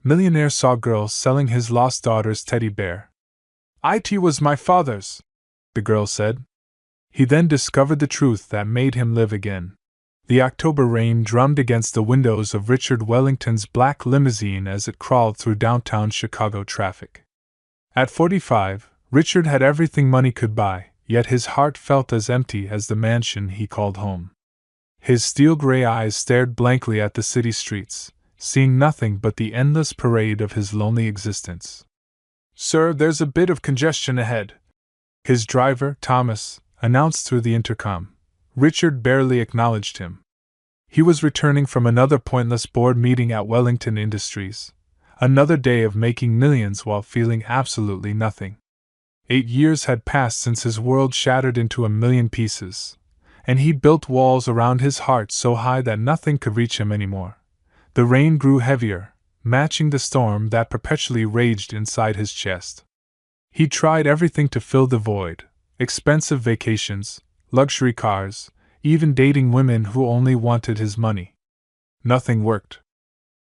Millionaire saw girl selling his lost daughter's teddy bear. "It was my father's," the girl said. He then discovered the truth that made him live again. The October rain drummed against the windows of Richard Wellington's black limousine as it crawled through downtown Chicago traffic. At 45, Richard had everything money could buy, yet his heart felt as empty as the mansion he called home. His steel-gray eyes stared blankly at the city streets, seeing nothing but the endless parade of his lonely existence. "Sir, there's a bit of congestion ahead," his driver, Thomas, announced through the intercom. Richard barely acknowledged him. He was returning from another pointless board meeting at Wellington Industries, another day of making millions while feeling absolutely nothing. 8 years had passed since his world shattered into a million pieces, and he built walls around his heart so high that nothing could reach him anymore. The rain grew heavier, matching the storm that perpetually raged inside his chest. He tried everything to fill the void: expensive vacations, luxury cars, even dating women who only wanted his money. Nothing worked.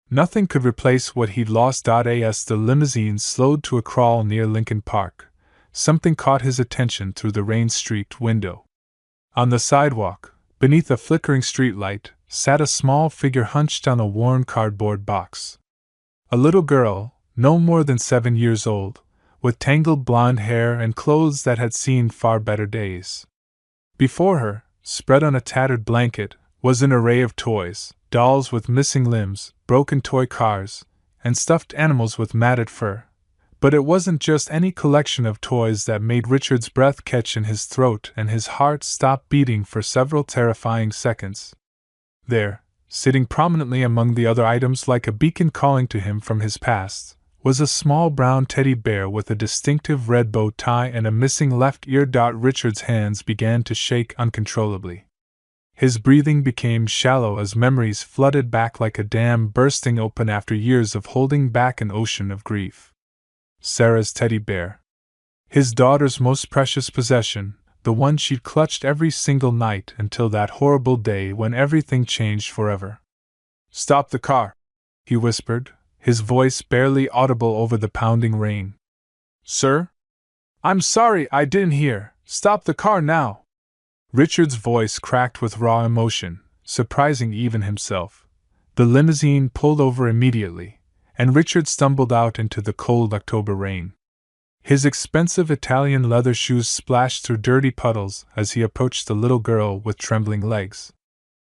Nothing could replace what he'd lost. As the limousine slowed to a crawl near Lincoln Park, something caught his attention through the rain-streaked window. On the sidewalk, beneath a flickering streetlight, sat a small figure hunched on a worn cardboard box. A little girl, no more than 7 years old, with tangled blonde hair and clothes that had seen far better days. Before her, spread on a tattered blanket, was an array of toys: dolls with missing limbs, broken toy cars, and stuffed animals with matted fur. But it wasn't just any collection of toys that made Richard's breath catch in his throat and his heart stop beating for several terrifying seconds. There, sitting prominently among the other items like a beacon calling to him from his past, was a small brown teddy bear with a distinctive red bow tie and a missing left ear. Richard's hands began to shake uncontrollably. His breathing became shallow as memories flooded back like a dam bursting open after years of holding back an ocean of grief. Sarah's teddy bear. His daughter's most precious possession, the one she'd clutched every single night until that horrible day when everything changed forever. "Stop the car," he whispered, his voice barely audible over the pounding rain. "Sir? I'm sorry, I didn't hear. Stop the car now." Richard's voice cracked with raw emotion, surprising even himself. The limousine pulled over immediately, and Richard stumbled out into the cold October rain. His expensive Italian leather shoes splashed through dirty puddles as he approached the little girl with trembling legs.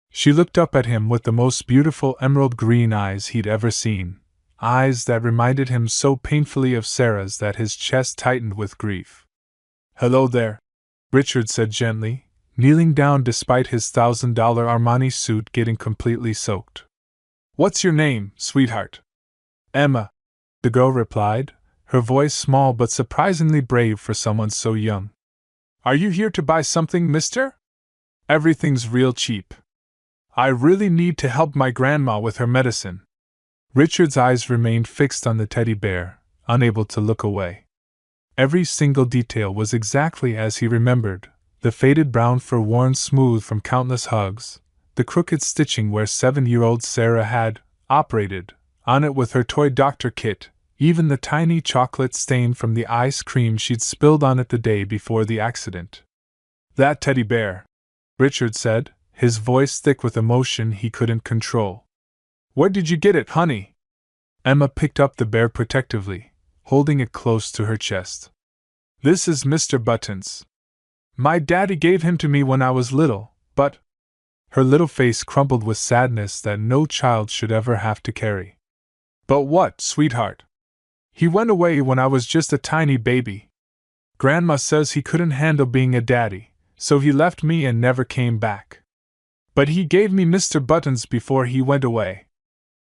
She looked up at him with the most beautiful emerald green eyes he'd ever seen, eyes that reminded him so painfully of Sarah's that his chest tightened with grief. "Hello there," Richard said gently, kneeling down despite his $1,000 Armani suit getting completely soaked. "What's your name, sweetheart?" "Emma," the girl replied, her voice small but surprisingly brave for someone so young. "Are you here to buy something, mister?" "Everything's real cheap. I really need to help my grandma with her medicine." Richard's eyes remained fixed on the teddy bear, unable to look away. Every single detail was exactly as he remembered: the faded brown fur worn smooth from countless hugs, the crooked stitching where 7-year-old Sarah had operated on it with her toy doctor kit, even the tiny chocolate stain from the ice cream she'd spilled on it the day before the accident. "That teddy bear," Richard said, his voice thick with emotion he couldn't control. "Where did you get it, honey?" Emma picked up the bear protectively, holding it close to her chest. "This is Mr. Button's. My daddy gave him to me when I was little, but—" Her little face crumpled with sadness that no child should ever have to carry. "But what, sweetheart? He went away when I was just a tiny baby. Grandma says he couldn't handle being a daddy, so he left me and never came back. But he gave me Mr. Button's before he went away."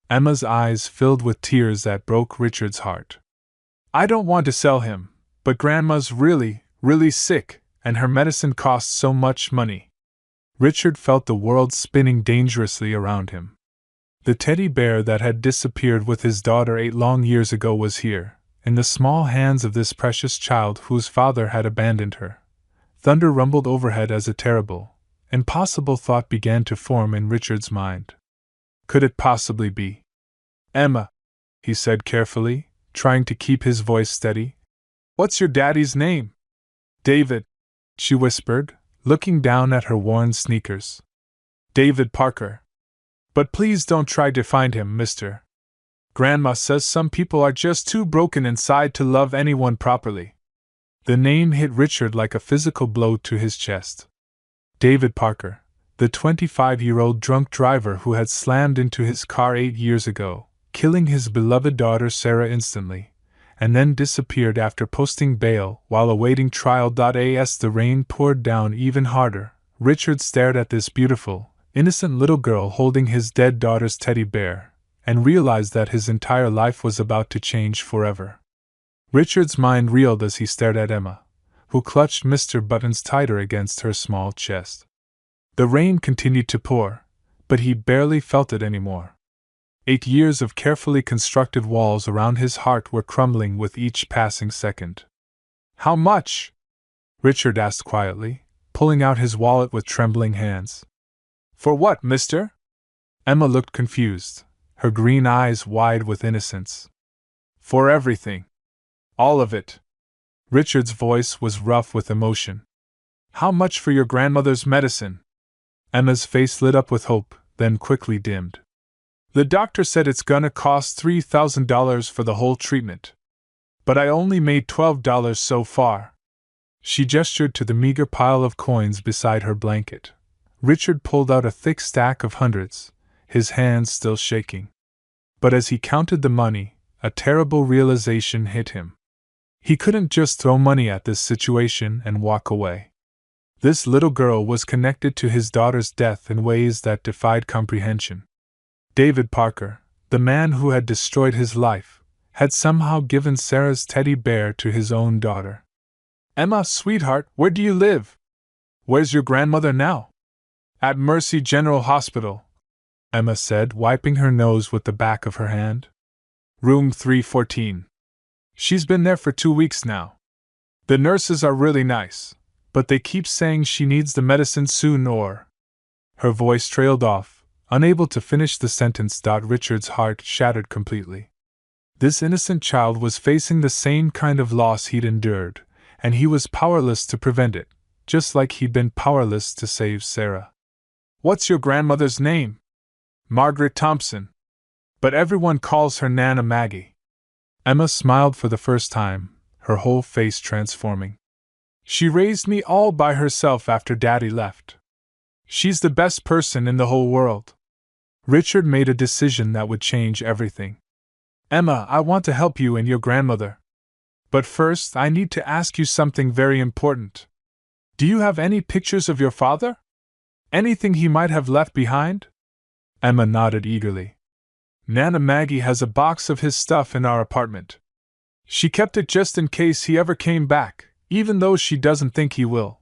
Emma's eyes filled with tears that broke Richard's heart. "I don't want to sell him, but Grandma's really, really sick, and her medicine costs so much money." Richard felt the world spinning dangerously around him. The teddy bear that had disappeared with his daughter 8 long years ago was here, in the small hands of this precious child whose father had abandoned her. Thunder rumbled overhead as a terrible, impossible thought began to form in Richard's mind. Could it possibly be? "Emma," he said carefully, trying to keep his voice steady. What's your daddy's name? David, she whispered, looking down at her worn sneakers. David Parker. But please don't try to find him, mister. Grandma says some people are just too broken inside to love anyone properly. The name hit Richard like a physical blow to his chest. David Parker, the 25-year-old drunk driver who had slammed into his car 8 years ago, killing his beloved daughter Sarah instantly, and then disappeared after posting bail while awaiting trial. As the rain poured down even harder, Richard stared at this beautiful, innocent little girl holding his dead daughter's teddy bear, and realized that his entire life was about to change forever. Richard's mind reeled as he stared at Emma, who clutched Mr. Buttons tighter against her small chest. The rain continued to pour, but he barely felt it anymore. 8 years of carefully constructed walls around his heart were crumbling with each passing second. How much? Richard asked quietly, pulling out his wallet with trembling hands. For what, mister? Emma looked confused, her green eyes wide with innocence. For everything. All of it. Richard's voice was rough with emotion. How much for your grandmother's medicine? Emma's face lit up with hope, then quickly dimmed. The doctor said it's gonna cost $3,000 for the whole treatment. But I only made $12 so far. She gestured to the meager pile of coins beside her blanket. Richard pulled out a thick stack of hundreds, his hands still shaking. But as he counted the money, a terrible realization hit him. He couldn't just throw money at this situation and walk away. This little girl was connected to his daughter's death in ways that defied comprehension. David Parker, the man who had destroyed his life, had somehow given Sarah's teddy bear to his own daughter. Emma, sweetheart, where do you live? Where's your grandmother now? At Mercy General Hospital, Emma said, wiping her nose with the back of her hand. Room 314. She's been there for 2 weeks now. The nurses are really nice, but they keep saying she needs the medicine soon or... Her voice trailed off, unable to finish the sentence. Richard's heart shattered completely. This innocent child was facing the same kind of loss he'd endured, and he was powerless to prevent it, just like he'd been powerless to save Sarah. What's your grandmother's name? Margaret Thompson. But everyone calls her Nana Maggie. Emma smiled for the first time, her whole face transforming. She raised me all by herself after Daddy left. She's the best person in the whole world. Richard made a decision that would change everything. Emma, I want to help you and your grandmother. But first, I need to ask you something very important. Do you have any pictures of your father? Anything he might have left behind? Emma nodded eagerly. Nana Maggie has a box of his stuff in our apartment. She kept it just in case he ever came back, even though she doesn't think he will.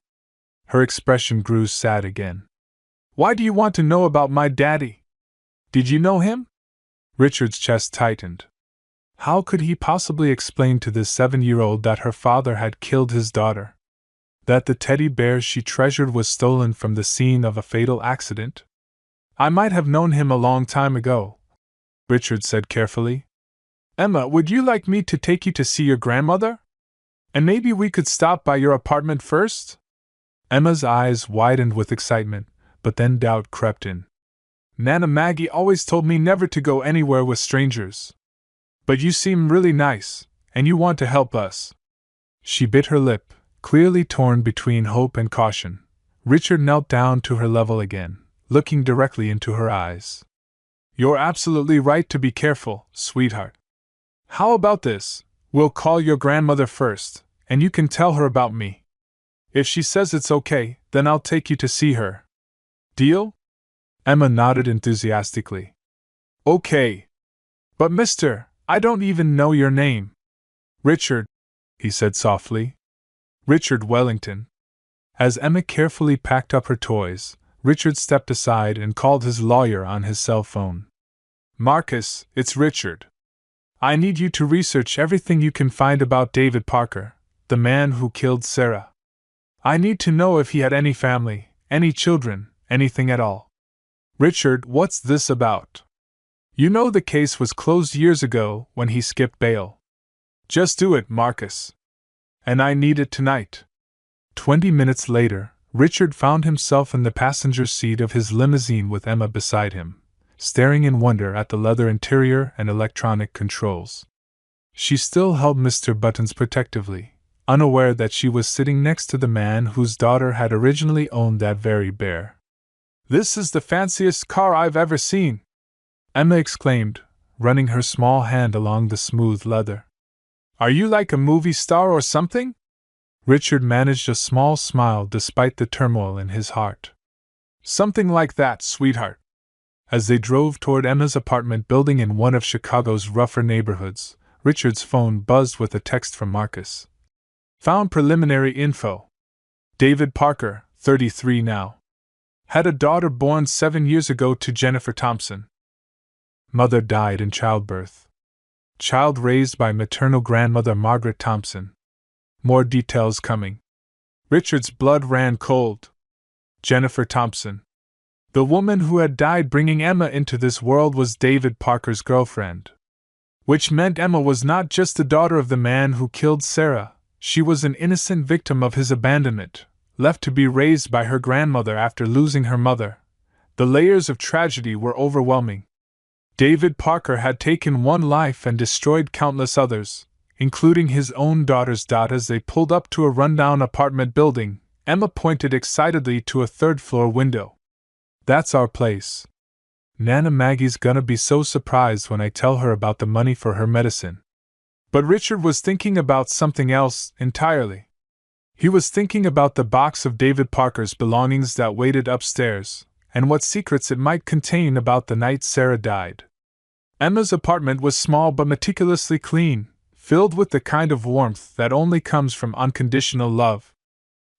Her expression grew sad again. Why do you want to know about my daddy? Did you know him? Richard's chest tightened. How could he possibly explain to this 7-year-old that her father had killed his daughter? That the teddy bear she treasured was stolen from the scene of a fatal accident? I might have known him a long time ago, Richard said carefully. Emma, would you like me to take you to see your grandmother? And maybe we could stop by your apartment first? Emma's eyes widened with excitement, but then doubt crept in. Nana Maggie always told me never to go anywhere with strangers. But you seem really nice, and you want to help us. She bit her lip, clearly torn between hope and caution. Richard knelt down to her level again, looking directly into her eyes. You're absolutely right to be careful, sweetheart. How about this? We'll call your grandmother first, and you can tell her about me. If she says it's okay, then I'll take you to see her. Deal? Emma nodded enthusiastically. Okay. But mister, I don't even know your name. Richard, he said softly. Richard Wellington. As Emma carefully packed up her toys, Richard stepped aside and called his lawyer on his cell phone. Marcus, it's Richard. I need you to research everything you can find about David Parker, the man who killed Sarah. I need to know if he had any family, any children, anything at all. Richard, what's this about? You know the case was closed years ago when he skipped bail. Just do it, Marcus. And I need it tonight. 20 minutes later, Richard found himself in the passenger seat of his limousine with Emma beside him, staring in wonder at the leather interior and electronic controls. She still held Mr. Buttons protectively, unaware that she was sitting next to the man whose daughter had originally owned that very bear. "This is the fanciest car I've ever seen!" Emma exclaimed, running her small hand along the smooth leather. "Are you like a movie star or something?" Richard managed a small smile despite the turmoil in his heart. "Something like that, sweetheart." As they drove toward Emma's apartment building in one of Chicago's rougher neighborhoods, Richard's phone buzzed with a text from Marcus. "Found preliminary info. David Parker, 33 now. Had a daughter born 7 years ago to Jennifer Thompson. Mother died in childbirth. Child raised by maternal grandmother Margaret Thompson. More details coming." Richard's blood ran cold. Jennifer Thompson. The woman who had died bringing Emma into this world was David Parker's girlfriend. Which meant Emma was not just the daughter of the man who killed Sarah, she was an innocent victim of his abandonment, left to be raised by her grandmother after losing her mother. The layers of tragedy were overwhelming. David Parker had taken one life and destroyed countless others, including his own daughter's. As they pulled up to a rundown apartment building, Emma pointed excitedly to a third-floor window. "That's our place. Nana Maggie's gonna be so surprised when I tell her about the money for her medicine." But Richard was thinking about something else entirely. He was thinking about the box of David Parker's belongings that waited upstairs, and what secrets it might contain about the night Sarah died. Emma's apartment was small but meticulously clean, filled with the kind of warmth that only comes from unconditional love.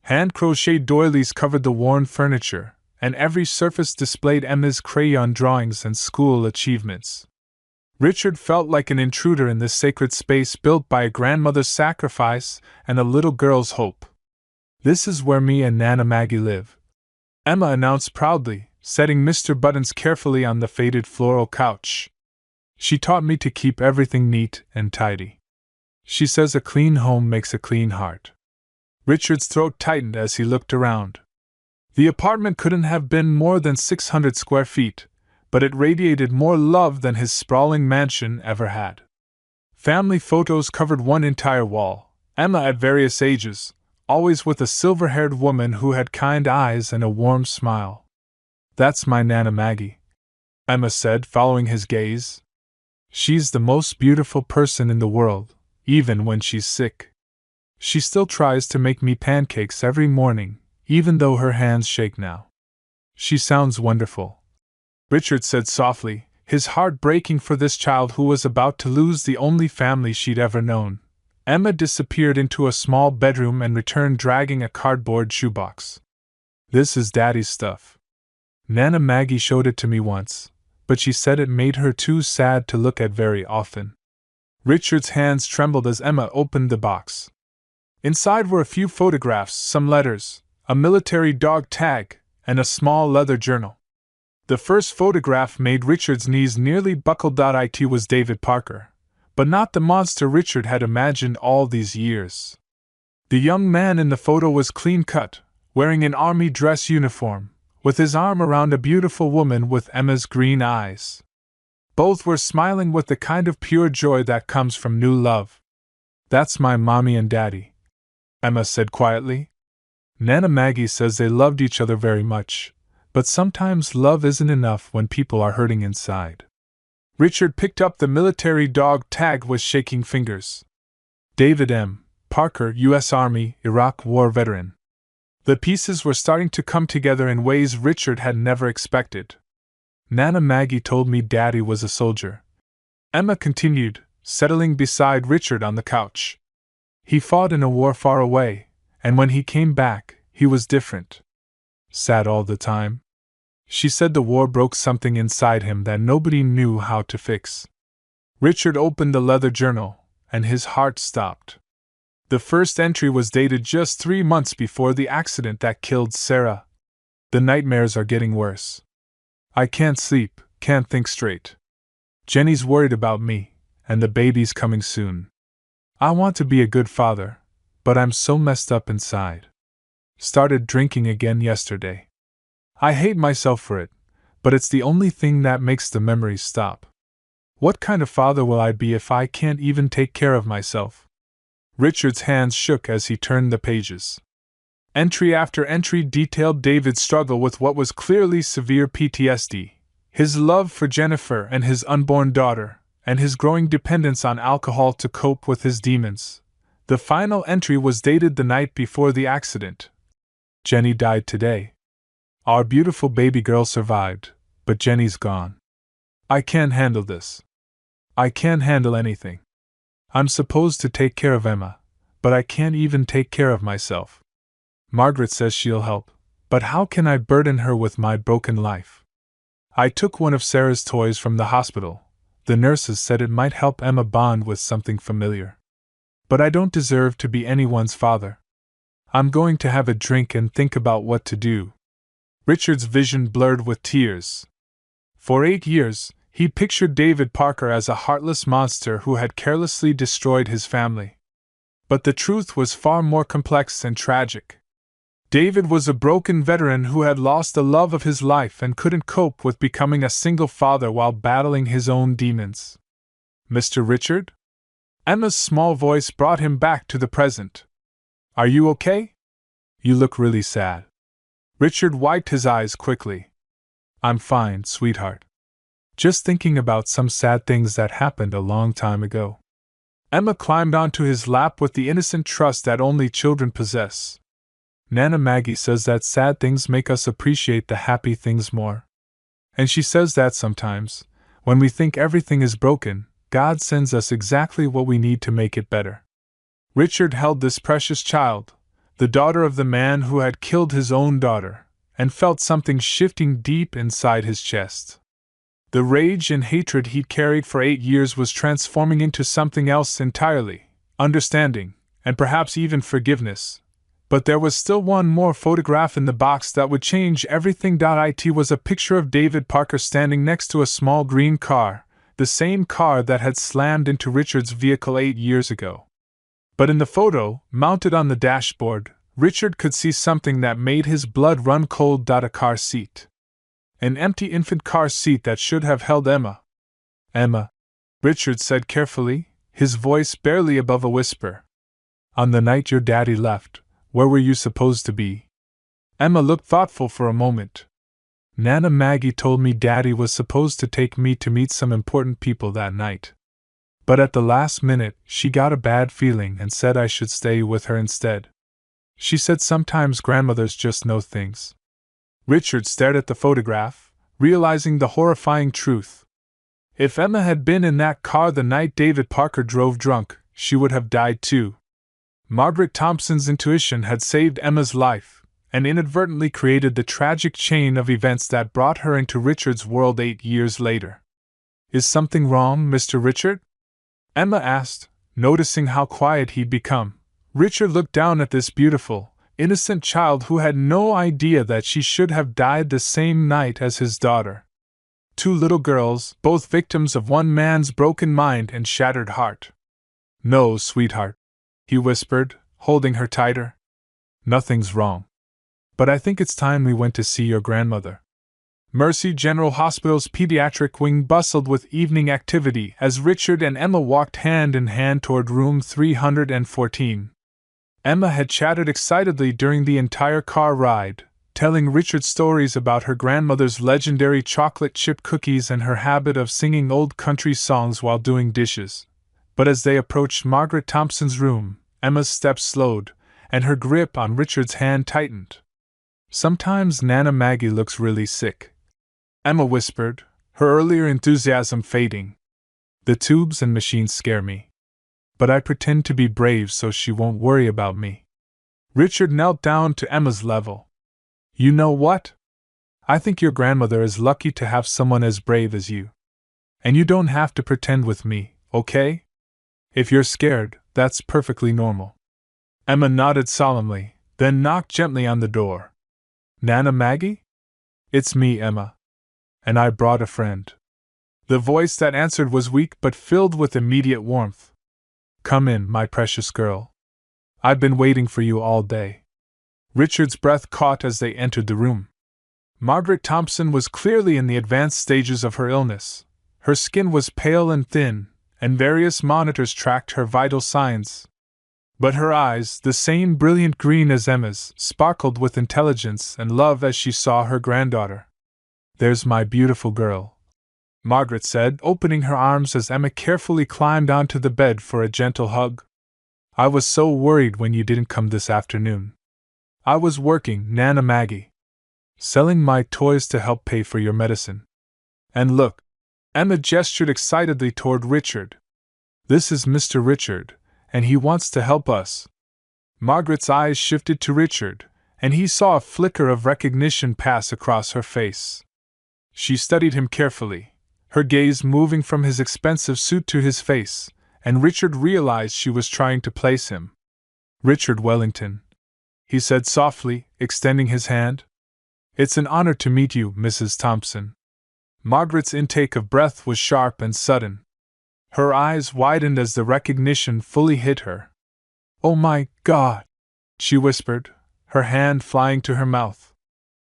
Hand-crocheted doilies covered the worn furniture, and every surface displayed Emma's crayon drawings and school achievements. Richard felt like an intruder in this sacred space built by a grandmother's sacrifice and a little girl's hope. "This is where me and Nana Maggie live," Emma announced proudly, setting Mr. Buttons carefully on the faded floral couch. "She taught me to keep everything neat and tidy. She says a clean home makes a clean heart." Richard's throat tightened as he looked around. The apartment couldn't have been more than 600 square feet, but it radiated more love than his sprawling mansion ever had. Family photos covered one entire wall, Emma at various ages, always with a silver-haired woman who had kind eyes and a warm smile. "That's my Nana Maggie," Emma said, following his gaze. "She's the most beautiful person in the world, even when she's sick. She still tries to make me pancakes every morning, even though her hands shake now. She sounds wonderful," Richard said softly, his heart breaking for this child who was about to lose the only family she'd ever known. Emma disappeared into a small bedroom and returned dragging a cardboard shoebox. "This is Daddy's stuff. Nana Maggie showed it to me once, but she said it made her too sad to look at very often." Richard's hands trembled as Emma opened the box. Inside were a few photographs, some letters, a military dog tag, and a small leather journal. The first photograph made Richard's knees nearly buckle. It was David Parker, but not the monster Richard had imagined all these years. The young man in the photo was clean-cut, wearing an army dress uniform, with his arm around a beautiful woman with Emma's green eyes. Both were smiling with the kind of pure joy that comes from new love. "That's my mommy and daddy," Emma said quietly. "Nana Maggie says they loved each other very much, but sometimes love isn't enough when people are hurting inside." Richard picked up the military dog tag with shaking fingers. David M. Parker, U.S. Army, Iraq War veteran. The pieces were starting to come together in ways Richard had never expected. "Nana Maggie told me Daddy was a soldier," Emma continued, settling beside Richard on the couch. "He fought in a war far away, and when he came back, he was different. Sad all the time. She said the war broke something inside him that nobody knew how to fix." Richard opened the leather journal, and his heart stopped. The first entry was dated just 3 months before the accident that killed Sarah. "The nightmares are getting worse. I can't sleep, can't think straight. Jenny's worried about me, and the baby's coming soon. I want to be a good father, but I'm so messed up inside. Started drinking again yesterday. I hate myself for it, but it's the only thing that makes the memories stop. What kind of father will I be if I can't even take care of myself? Richard's hands shook as he turned the pages. Entry after entry detailed David's struggle with what was clearly severe PTSD, his love for Jennifer and his unborn daughter, and his growing dependence on alcohol to cope with his demons. The final entry was dated the night before the accident. Jenny died today. Our beautiful baby girl survived, but Jenny's gone. I can't handle this. I can't handle anything. I'm supposed to take care of Emma, but I can't even take care of myself. Margaret says she'll help, but how can I burden her with my broken life? I took one of Sarah's toys from the hospital. The nurses said it might help Emma bond with something familiar. But I don't deserve to be anyone's father. I'm going to have a drink and think about what to do. Richard's vision blurred with tears. For 8 years, he pictured David Parker as a heartless monster who had carelessly destroyed his family. But the truth was far more complex and tragic. David was a broken veteran who had lost the love of his life and couldn't cope with becoming a single father while battling his own demons. Mr. Richard? Emma's small voice brought him back to the present. Are you okay? You look really sad. Richard wiped his eyes quickly. I'm fine, sweetheart. Just thinking about some sad things that happened a long time ago. Emma climbed onto his lap with the innocent trust that only children possess. Nana Maggie says that sad things make us appreciate the happy things more. And she says that sometimes, when we think everything is broken, God sends us exactly what we need to make it better. Richard held this precious child, the daughter of the man who had killed his own daughter, and felt something shifting deep inside his chest. The rage and hatred he'd carried for 8 years was transforming into something else entirely, understanding, and perhaps even forgiveness. But there was still one more photograph in the box that would change everything. It was a picture of David Parker standing next to a small green car, the same car that had slammed into Richard's vehicle 8 years ago. But in the photo, mounted on the dashboard, Richard could see something that made his blood run cold. A car seat. An empty infant car seat that should have held Emma. Emma, Richard said carefully, his voice barely above a whisper. On the night your daddy left, where were you supposed to be? Emma looked thoughtful for a moment. Nana Maggie told me Daddy was supposed to take me to meet some important people that night. But at the last minute, she got a bad feeling and said I should stay with her instead. She said sometimes grandmothers just know things. Richard stared at the photograph, realizing the horrifying truth. If Emma had been in that car the night David Parker drove drunk, she would have died too. Margaret Thompson's intuition had saved Emma's life, and inadvertently created the tragic chain of events that brought her into Richard's world 8 years later. Is something wrong, Mr. Richard? Emma asked, noticing how quiet he'd become. Richard looked down at this beautiful, innocent child who had no idea that she should have died the same night as his daughter. 2 little girls, both victims of one man's broken mind and shattered heart. No, sweetheart, he whispered, holding her tighter. Nothing's wrong. But I think it's time we went to see your grandmother. Mercy General Hospital's pediatric wing bustled with evening activity as Richard and Emma walked hand in hand toward room 314. Emma had chatted excitedly during the entire car ride, telling Richard stories about her grandmother's legendary chocolate chip cookies and her habit of singing old country songs while doing dishes. But as they approached Margaret Thompson's room, Emma's steps slowed, and her grip on Richard's hand tightened. Sometimes Nana Maggie looks really sick, Emma whispered, her earlier enthusiasm fading. The tubes and machines scare me. But I pretend to be brave so she won't worry about me. Richard knelt down to Emma's level. You know what? I think your grandmother is lucky to have someone as brave as you. And you don't have to pretend with me, okay? If you're scared, that's perfectly normal. Emma nodded solemnly, then knocked gently on the door. Nana Maggie? It's me, Emma. And I brought a friend. The voice that answered was weak but filled with immediate warmth. "Come in, my precious girl. I've been waiting for you all day." Richard's breath caught as they entered the room. Margaret Thompson was clearly in the advanced stages of her illness. Her skin was pale and thin, and various monitors tracked her vital signs. But her eyes, the same brilliant green as Emma's, sparkled with intelligence and love as she saw her granddaughter. "There's my beautiful girl," Margaret said, opening her arms as Emma carefully climbed onto the bed for a gentle hug. "I was so worried when you didn't come this afternoon. I was working, Nana Maggie. Selling my toys to help pay for your medicine. And look," Emma gestured excitedly toward Richard. "This is Mr. Richard, and he wants to help us." Margaret's eyes shifted to Richard, and he saw a flicker of recognition pass across her face. She studied him carefully, her gaze moving from his expensive suit to his face, and Richard realized she was trying to place him. "Richard Wellington," he said softly, extending his hand. "It's an honor to meet you, Mrs. Thompson." Margaret's intake of breath was sharp and sudden. Her eyes widened as the recognition fully hit her. "Oh my God!" she whispered, her hand flying to her mouth.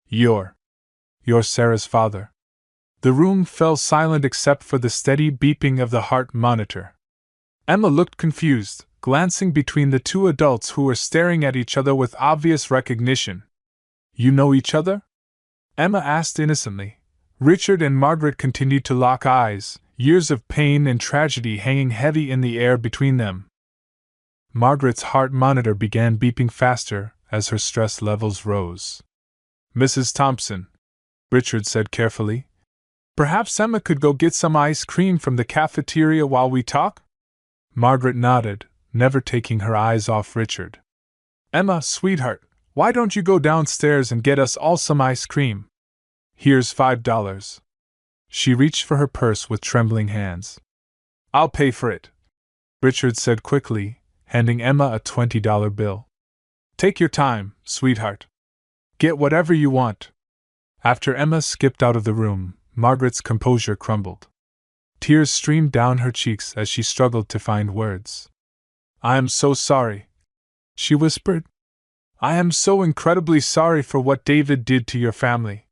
You're Sarah's father." The room fell silent except for the steady beeping of the heart monitor. Emma looked confused, glancing between the two adults who were staring at each other with obvious recognition. "You know each other?" Emma asked innocently. Richard and Margaret continued to lock eyes, years of pain and tragedy hanging heavy in the air between them. Margaret's heart monitor began beeping faster as her stress levels rose. "Mrs. Thompson," Richard said carefully, "perhaps Emma could go get some ice cream from the cafeteria while we talk?" Margaret nodded, never taking her eyes off Richard. "Emma, sweetheart, why don't you go downstairs and get us all some ice cream? Here's $5. She reached for her purse with trembling hands. "I'll pay for it," Richard said quickly, handing Emma a $20 bill. "Take your time, sweetheart. Get whatever you want." After Emma skipped out of the room, Margaret's composure crumbled. Tears streamed down her cheeks as she struggled to find words. "I am so sorry," she whispered. "I am so incredibly sorry for what David did to your family.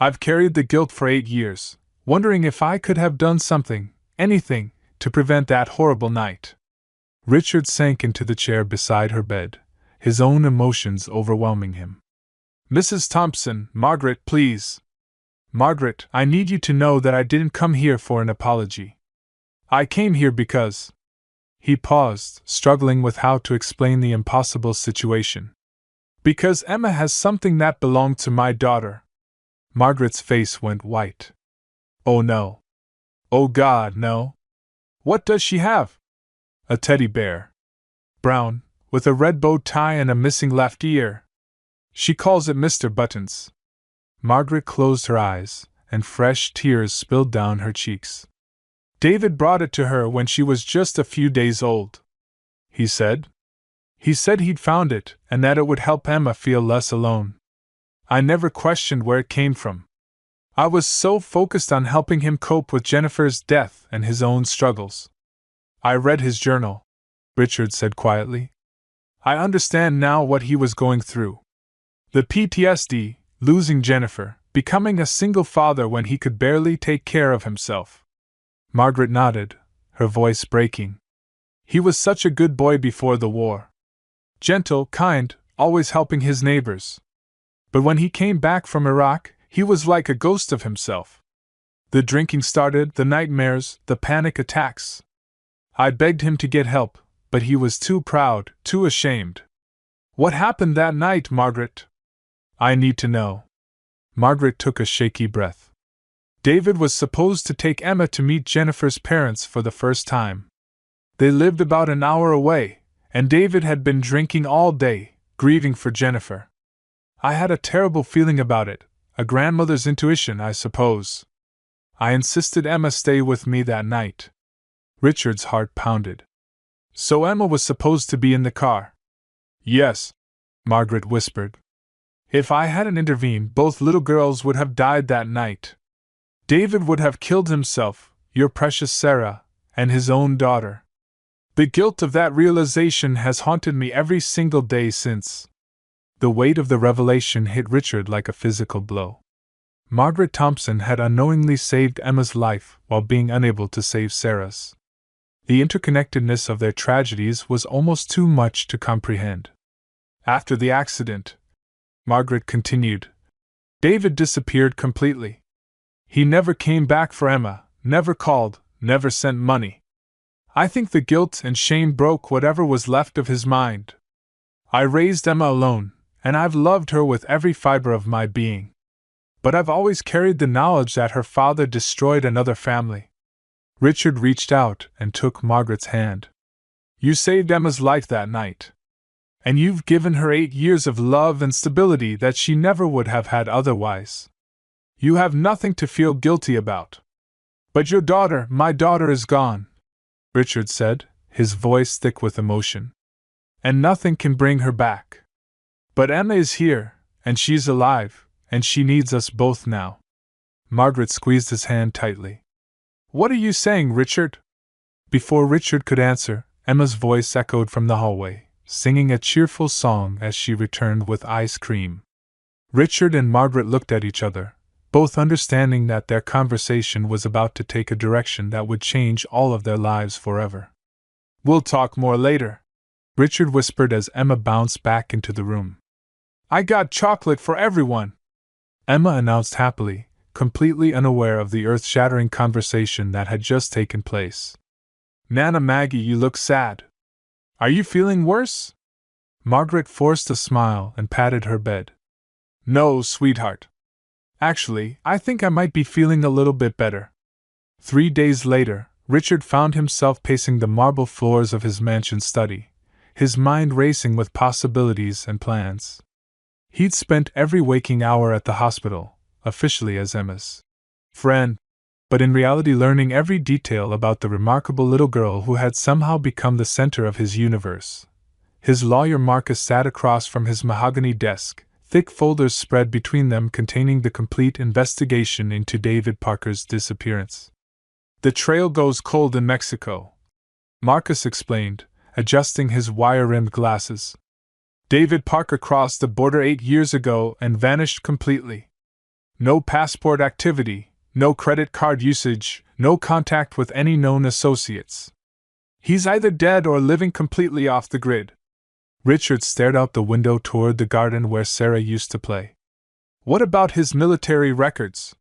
I've carried the guilt for 8 years, wondering if I could have done something, anything, to prevent that horrible night." Richard sank into the chair beside her bed, his own emotions overwhelming him. "Mrs. Thompson, Margaret, please. Margaret, I need you to know that I didn't come here for an apology. I came here because—" He paused, struggling with how to explain the impossible situation. "Because Emma has something that belonged to my daughter." Margaret's face went white. "Oh no. Oh God, no. What does she have?" "A teddy bear. Brown, with a red bow tie and a missing left ear. She calls it Mr. Buttons." Margaret closed her eyes, and fresh tears spilled down her cheeks. "David brought it to her when she was just a few days old. He said he'd found it, and that it would help Emma feel less alone. I never questioned where it came from. I was so focused on helping him cope with Jennifer's death and his own struggles. I read his journal," Richard said quietly. "I understand now what he was going through. The PTSD, losing Jennifer, becoming a single father when he could barely take care of himself." Margaret nodded, her voice breaking. "He was such a good boy before the war. Gentle, kind, always helping his neighbors. But when he came back from Iraq, he was like a ghost of himself. The drinking started, the nightmares, the panic attacks. I begged him to get help, but he was too proud, too ashamed." "What happened that night, Margaret?" "I need to know." Margaret took a shaky breath. "David was supposed to take Emma to meet Jennifer's parents for the first time. They lived about an hour away, and David had been drinking all day, grieving for Jennifer. I had a terrible feeling about it, a grandmother's intuition, I suppose. I insisted Emma stay with me that night." Richard's heart pounded. "So Emma was supposed to be in the car?" "Yes," Margaret whispered. "If I hadn't intervened, both little girls would have died that night." David would have killed himself, your precious Sarah, and his own daughter. The guilt of that realization has haunted me every single day since. The weight of the revelation hit Richard like a physical blow. Margaret Thompson had unknowingly saved Emma's life while being unable to save Sarah's. The interconnectedness of their tragedies was almost too much to comprehend. After the accident, Margaret continued, David disappeared completely. He never came back for Emma, never called, never sent money. I think the guilt and shame broke whatever was left of his mind. I raised Emma alone, and I've loved her with every fiber of my being. But I've always carried the knowledge that her father destroyed another family. Richard reached out and took Margaret's hand. You saved Emma's life that night. And you've given her 8 years of love and stability that she never would have had otherwise. You have nothing to feel guilty about. But your daughter, my daughter, is gone, Richard said, his voice thick with emotion. And nothing can bring her back. But Emma is here, and she's alive, and she needs us both now. Margaret squeezed his hand tightly. What are you saying, Richard? Before Richard could answer, Emma's voice echoed from the hallway, singing a cheerful song as she returned with ice cream. Richard and Margaret looked at each other, both understanding that their conversation was about to take a direction that would change all of their lives forever. We'll talk more later, Richard whispered as Emma bounced back into the room. I got chocolate for everyone, Emma announced happily, completely unaware of the earth-shattering conversation that had just taken place. Nana Maggie, you look sad. Are you feeling worse? Margaret forced a smile and patted her bed. No, sweetheart. Actually, I think I might be feeling a little bit better. 3 days later, Richard found himself pacing the marble floors of his mansion study, his mind racing with possibilities and plans. He'd spent every waking hour at the hospital, officially as Emma's friend, but in reality learning every detail about the remarkable little girl who had somehow become the center of his universe. His lawyer Marcus sat across from his mahogany desk, thick folders spread between them containing the complete investigation into David Parker's disappearance. The trail goes cold in Mexico, Marcus explained, adjusting his wire-rimmed glasses. David Parker crossed the border 8 years ago and vanished completely. No passport activity, no credit card usage, no contact with any known associates. He's either dead or living completely off the grid. Richard stared out the window toward the garden where Sarah used to play. What about his military records?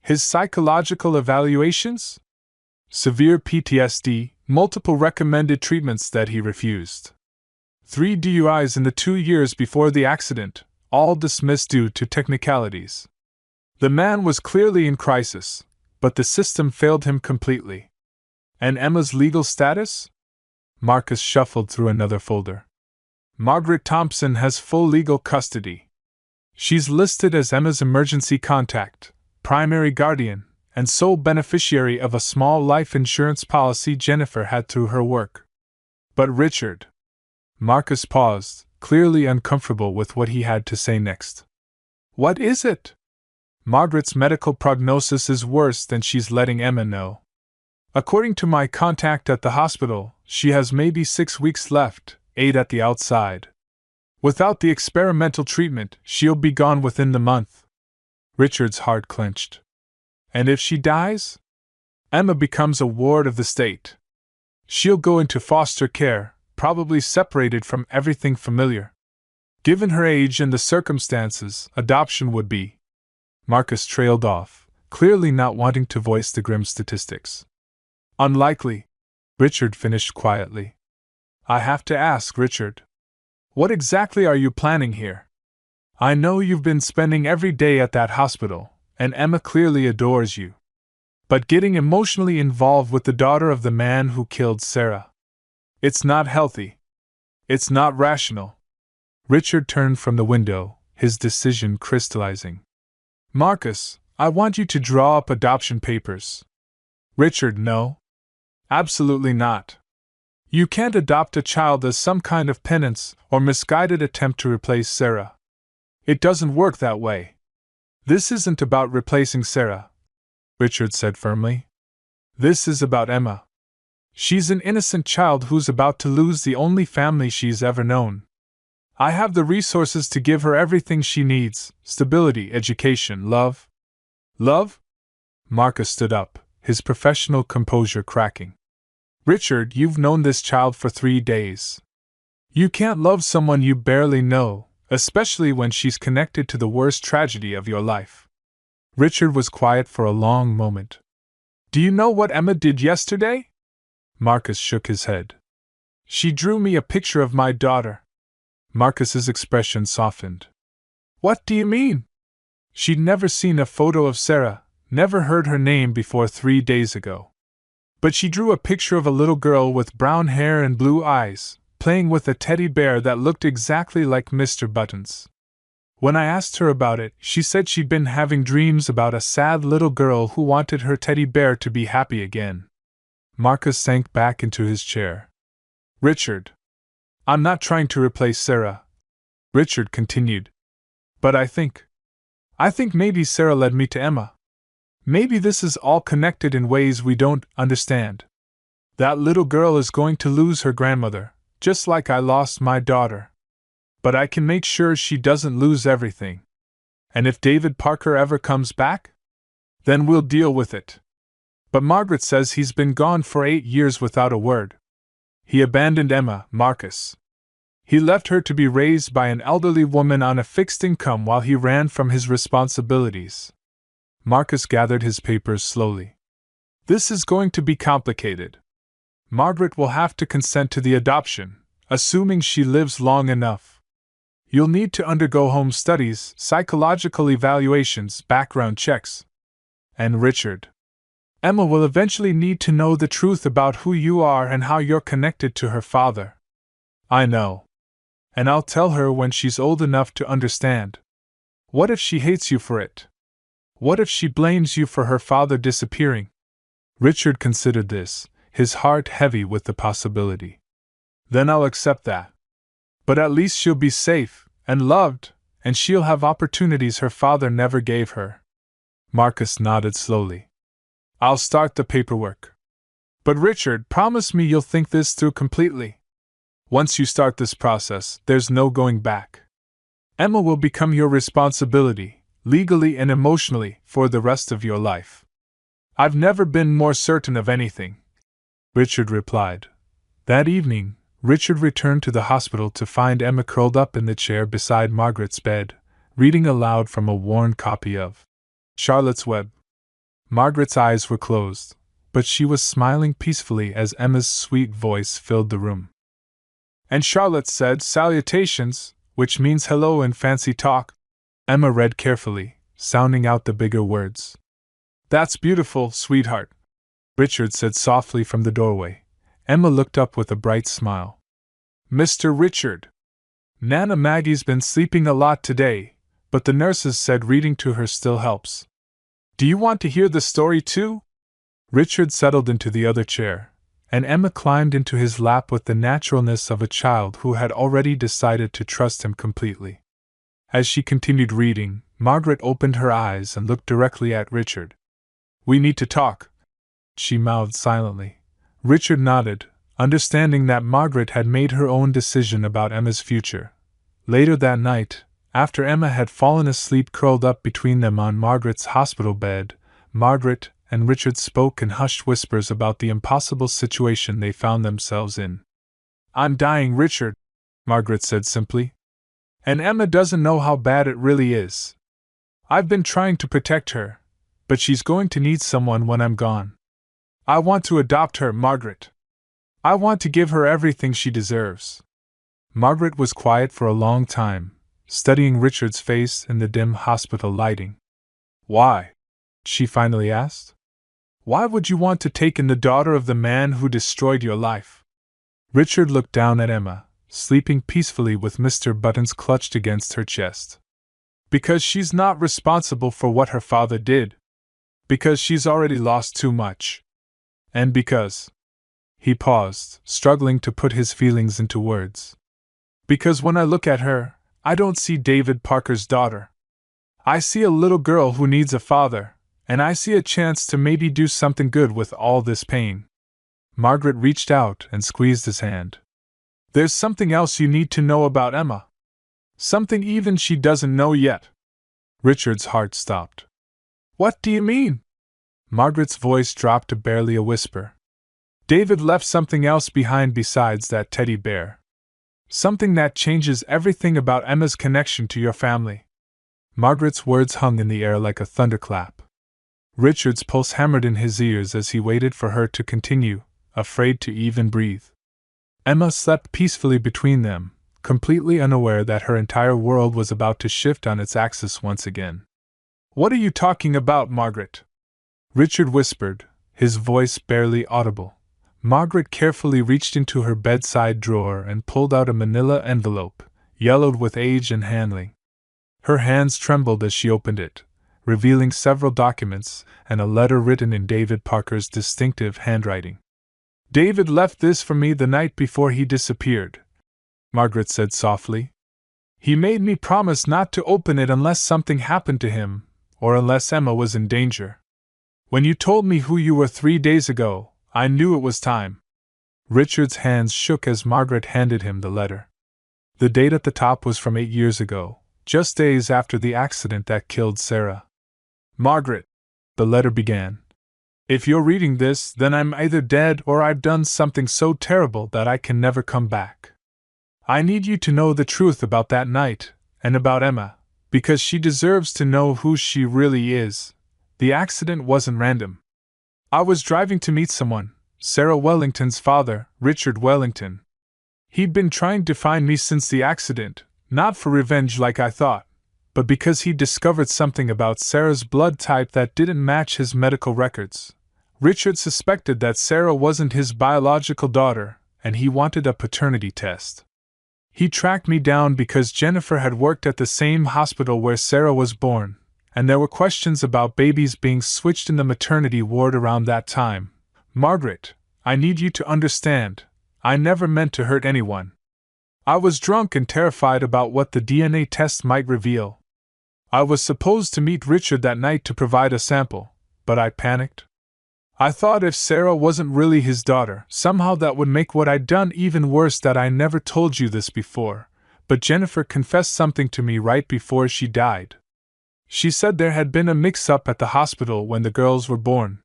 His psychological evaluations? Severe PTSD, multiple recommended treatments that he refused. 3 DUIs in the 2 years before the accident, all dismissed due to technicalities. The man was clearly in crisis, but the system failed him completely. And Emma's legal status? Marcus shuffled through another folder. Margaret Thompson has full legal custody. She's listed as Emma's emergency contact, primary guardian, and sole beneficiary of a small life insurance policy Jennifer had through her work. But Richard. Marcus paused, clearly uncomfortable with what he had to say next. What is it? Margaret's medical prognosis is worse than she's letting Emma know. According to my contact at the hospital, she has maybe 6 weeks left, 8 at the outside. Without the experimental treatment, she'll be gone within the month. Richard's heart clenched. And if she dies? Emma becomes a ward of the state. She'll go into foster care, probably separated from everything familiar. Given her age and the circumstances, adoption would be. Marcus trailed off, clearly not wanting to voice the grim statistics. Unlikely, Richard finished quietly. I have to ask, Richard. What exactly are you planning here? I know you've been spending every day at that hospital, and Emma clearly adores you. But getting emotionally involved with the daughter of the man who killed Sarah. It's not healthy. It's not rational. Richard turned from the window, his decision crystallizing. Marcus, I want you to draw up adoption papers. Richard, no. Absolutely not. You can't adopt a child as some kind of penance or misguided attempt to replace Sarah. It doesn't work that way. This isn't about replacing Sarah. Richard said firmly. This is about Emma. She's an innocent child who's about to lose the only family she's ever known. I have the resources to give her everything she needs: stability, education, love. Love? Marcus stood up, his professional composure cracking. Richard, you've known this child for 3 days. You can't love someone you barely know, especially when she's connected to the worst tragedy of your life. Richard was quiet for a long moment. Do you know what Emma did yesterday? Marcus shook his head. She drew me a picture of my daughter. Marcus's expression softened. What do you mean? She'd never seen a photo of Sarah, never heard her name before 3 days ago. But she drew a picture of a little girl with brown hair and blue eyes, playing with a teddy bear that looked exactly like Mr. Button's. When I asked her about it, she said she'd been having dreams about a sad little girl who wanted her teddy bear to be happy again. Marcus sank back into his chair. Richard, I'm not trying to replace Sarah, Richard continued. But I think maybe Sarah led me to Emma. Maybe this is all connected in ways we don't understand. That little girl is going to lose her grandmother, just like I lost my daughter. But I can make sure she doesn't lose everything. And if David Parker ever comes back, then we'll deal with it. But Margaret says he's been gone for 8 years without a word. He abandoned Emma, Marcus. He left her to be raised by an elderly woman on a fixed income while he ran from his responsibilities. Marcus gathered his papers slowly. This is going to be complicated. Margaret will have to consent to the adoption, assuming she lives long enough. You'll need to undergo home studies, psychological evaluations, background checks. And Richard, Emma will eventually need to know the truth about who you are and how you're connected to her father. I know. And I'll tell her when she's old enough to understand. What if she hates you for it? What if she blames you for her father disappearing? Richard considered this, his heart heavy with the possibility. Then I'll accept that. But at least she'll be safe and loved, and she'll have opportunities her father never gave her. Marcus nodded slowly. I'll start the paperwork. But Richard, promise me you'll think this through completely. Once you start this process, there's no going back. Emma will become your responsibility, legally and emotionally, for the rest of your life. I've never been more certain of anything, Richard replied. That evening, Richard returned to the hospital to find Emma curled up in the chair beside Margaret's bed, reading aloud from a worn copy of Charlotte's Web. Margaret's eyes were closed, but she was smiling peacefully as Emma's sweet voice filled the room. And Charlotte said, "Salutations," which means hello in fancy talk. Emma read carefully, sounding out the bigger words. That's beautiful, sweetheart, Richard said softly from the doorway. Emma looked up with a bright smile. Mr. Richard. Nana Maggie's been sleeping a lot today, but the nurses said reading to her still helps. Do you want to hear the story too? Richard settled into the other chair, and Emma climbed into his lap with the naturalness of a child who had already decided to trust him completely. As she continued reading, Margaret opened her eyes and looked directly at Richard. We need to talk, she mouthed silently. Richard nodded, understanding that Margaret had made her own decision about Emma's future. Later that night, after Emma had fallen asleep curled up between them on Margaret's hospital bed, Margaret and Richard spoke in hushed whispers about the impossible situation they found themselves in. I'm dying, Richard, Margaret said simply. And Emma doesn't know how bad it really is. I've been trying to protect her, but she's going to need someone when I'm gone. I want to adopt her, Margaret. I want to give her everything she deserves. Margaret was quiet for a long time, studying Richard's face in the dim hospital lighting. Why? She finally asked. Why would you want to take in the daughter of the man who destroyed your life? Richard looked down at Emma, sleeping peacefully with Mr. Buttons clutched against her chest. Because she's not responsible for what her father did. Because she's already lost too much. And because... He paused, struggling to put his feelings into words. Because when I look at her, I don't see David Parker's daughter. I see a little girl who needs a father, And I see a chance to maybe do something good with all this pain. Margaret reached out and squeezed his hand. There's something else you need to know about Emma. Something even she doesn't know yet. Richard's heart stopped. What do you mean? Margaret's voice dropped to barely a whisper. David left something else behind besides that teddy bear. Something that changes everything about Emma's connection to your family. Margaret's words hung in the air like a thunderclap. Richard's pulse hammered in his ears as he waited for her to continue, afraid to even breathe. Emma slept peacefully between them, completely unaware that her entire world was about to shift on its axis once again. What are you talking about, Margaret? Richard whispered, his voice barely audible. Margaret carefully reached into her bedside drawer and pulled out a manila envelope, yellowed with age and handling. Her hands trembled as she opened it, revealing several documents and a letter written in David Parker's distinctive handwriting. David left this for me the night before he disappeared, Margaret said softly. He made me promise not to open it unless something happened to him, or unless Emma was in danger. When you told me who you were 3 days ago, I knew it was time. Richard's hands shook as Margaret handed him the letter. The date at the top was from 8 years ago, just days after the accident that killed Sarah. Margaret, the letter began. If you're reading this, then I'm either dead or I've done something so terrible that I can never come back. I need you to know the truth about that night, and about Emma, because she deserves to know who she really is. The accident wasn't random. I was driving to meet someone, Sarah Wellington's father, Richard Wellington. He'd been trying to find me since the accident, not for revenge like I thought, but because he'd discovered something about Sarah's blood type that didn't match his medical records. Richard suspected that Sarah wasn't his biological daughter, and he wanted a paternity test. He tracked me down because Jennifer had worked at the same hospital where Sarah was born, and there were questions about babies being switched in the maternity ward around that time. Margaret, I need you to understand, I never meant to hurt anyone. I was drunk and terrified about what the DNA test might reveal. I was supposed to meet Richard that night to provide a sample, but I panicked. I thought if Sarah wasn't really his daughter, somehow that would make what I'd done even worse. That I never told you this before, but Jennifer confessed something to me right before she died. She said there had been a mix-up at the hospital when the girls were born.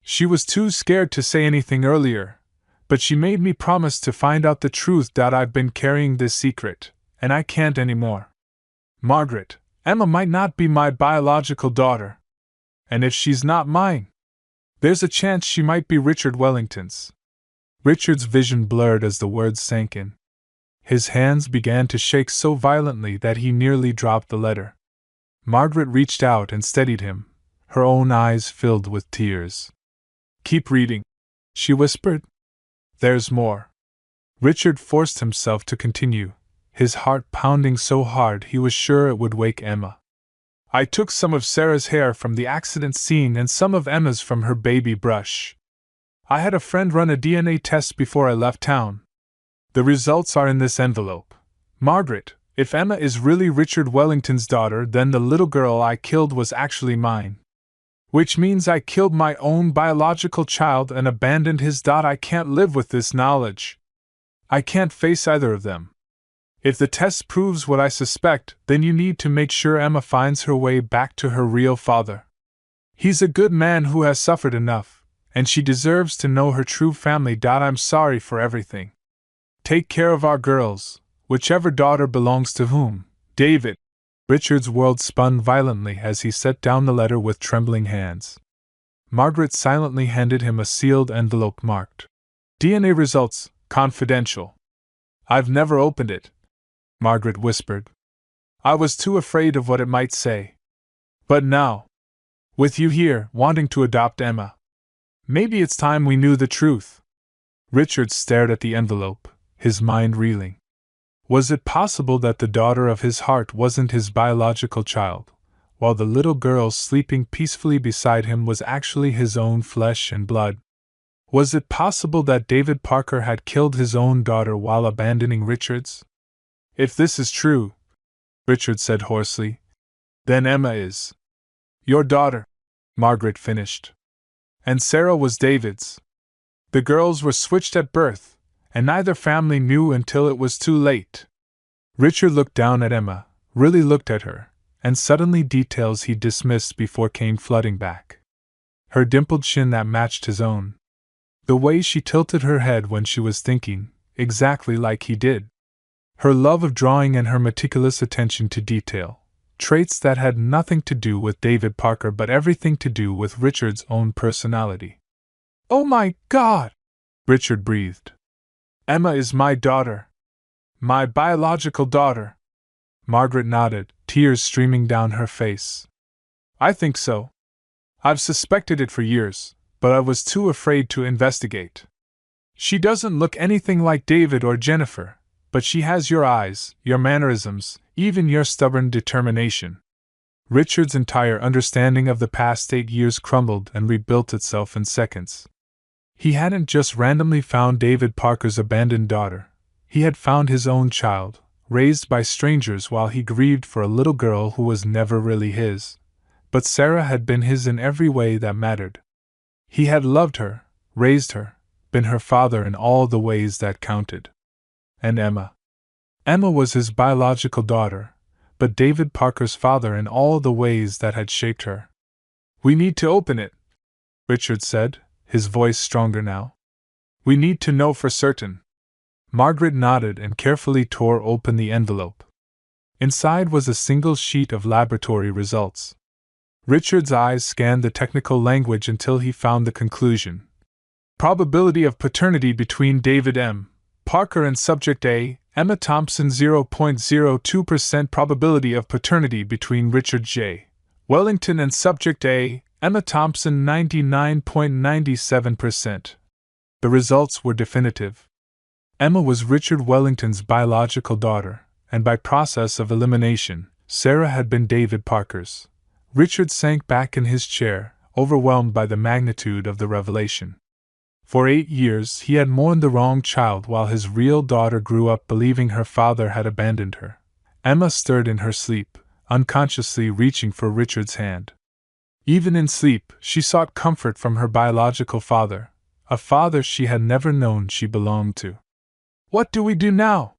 She was too scared to say anything earlier, but she made me promise to find out the truth. That I've been carrying this secret, and I can't anymore. Margaret, Emma might not be my biological daughter. And if she's not mine, there's a chance she might be Richard Wellington's. Richard's vision blurred as the words sank in. His hands began to shake so violently that he nearly dropped the letter. Margaret reached out and steadied him, her own eyes filled with tears. Keep reading, she whispered. There's more. Richard forced himself to continue, his heart pounding so hard he was sure it would wake Emma. I took some of Sarah's hair from the accident scene and some of Emma's from her baby brush. I had a friend run a DNA test before I left town. The results are in this envelope. Margaret, if Emma is really Richard Wellington's daughter, then the little girl I killed was actually mine. Which means I killed my own biological child and abandoned his. I can't live with this knowledge. I can't face either of them. If the test proves what I suspect, then you need to make sure Emma finds her way back to her real father. He's a good man who has suffered enough, and she deserves to know her true family. I'm sorry for everything. Take care of our girls, whichever daughter belongs to whom. David. Richard's world spun violently as he set down the letter with trembling hands. Margaret silently handed him a sealed envelope marked DNA results, confidential. I've never opened it, Margaret whispered. I was too afraid of what it might say. But now, with you here, wanting to adopt Emma, maybe it's time we knew the truth. Richard stared at the envelope, his mind reeling. Was it possible that the daughter of his heart wasn't his biological child, while the little girl sleeping peacefully beside him was actually his own flesh and blood? Was it possible that David Parker had killed his own daughter while abandoning Richard's? If this is true, Richard said hoarsely, then Emma is your daughter. Margaret finished. And Sarah was David's. The girls were switched at birth, and neither family knew until it was too late. Richard looked down at Emma, really looked at her, and suddenly details he dismissed before came flooding back. Her dimpled chin that matched his own. The way she tilted her head when she was thinking, exactly like he did. Her love of drawing and her meticulous attention to detail, traits that had nothing to do with David Parker but everything to do with Richard's own personality. "Oh my God!" Richard breathed. "Emma is my daughter. My biological daughter." Margaret nodded, tears streaming down her face. "I think so. I've suspected it for years, but I was too afraid to investigate. She doesn't look anything like David or Jennifer, but she has your eyes, your mannerisms, even your stubborn determination." Richard's entire understanding of the past 8 years crumbled and rebuilt itself in seconds. He hadn't just randomly found David Parker's abandoned daughter. He had found his own child, raised by strangers while he grieved for a little girl who was never really his. But Sarah had been his in every way that mattered. He had loved her, raised her, been her father in all the ways that counted. And Emma. Emma was his biological daughter, but David Parker's father in all the ways that had shaped her. "We need to open it," Richard said, his voice stronger now. "We need to know for certain." Margaret nodded and carefully tore open the envelope. Inside was a single sheet of laboratory results. Richard's eyes scanned the technical language until he found the conclusion. Probability of paternity between David M. Parker and subject A, Emma Thompson. 0.02% probability of paternity between Richard J. Wellington and subject A, Emma Thompson. 99.97%. The results were definitive. Emma was Richard Wellington's biological daughter, and by process of elimination, Sarah had been David Parker's. Richard sank back in his chair, overwhelmed by the magnitude of the revelation. For 8 years he had mourned the wrong child while his real daughter grew up believing her father had abandoned her. Emma stirred in her sleep, unconsciously reaching for Richard's hand. Even in sleep, she sought comfort from her biological father, a father she had never known she belonged to. "What do we do now?"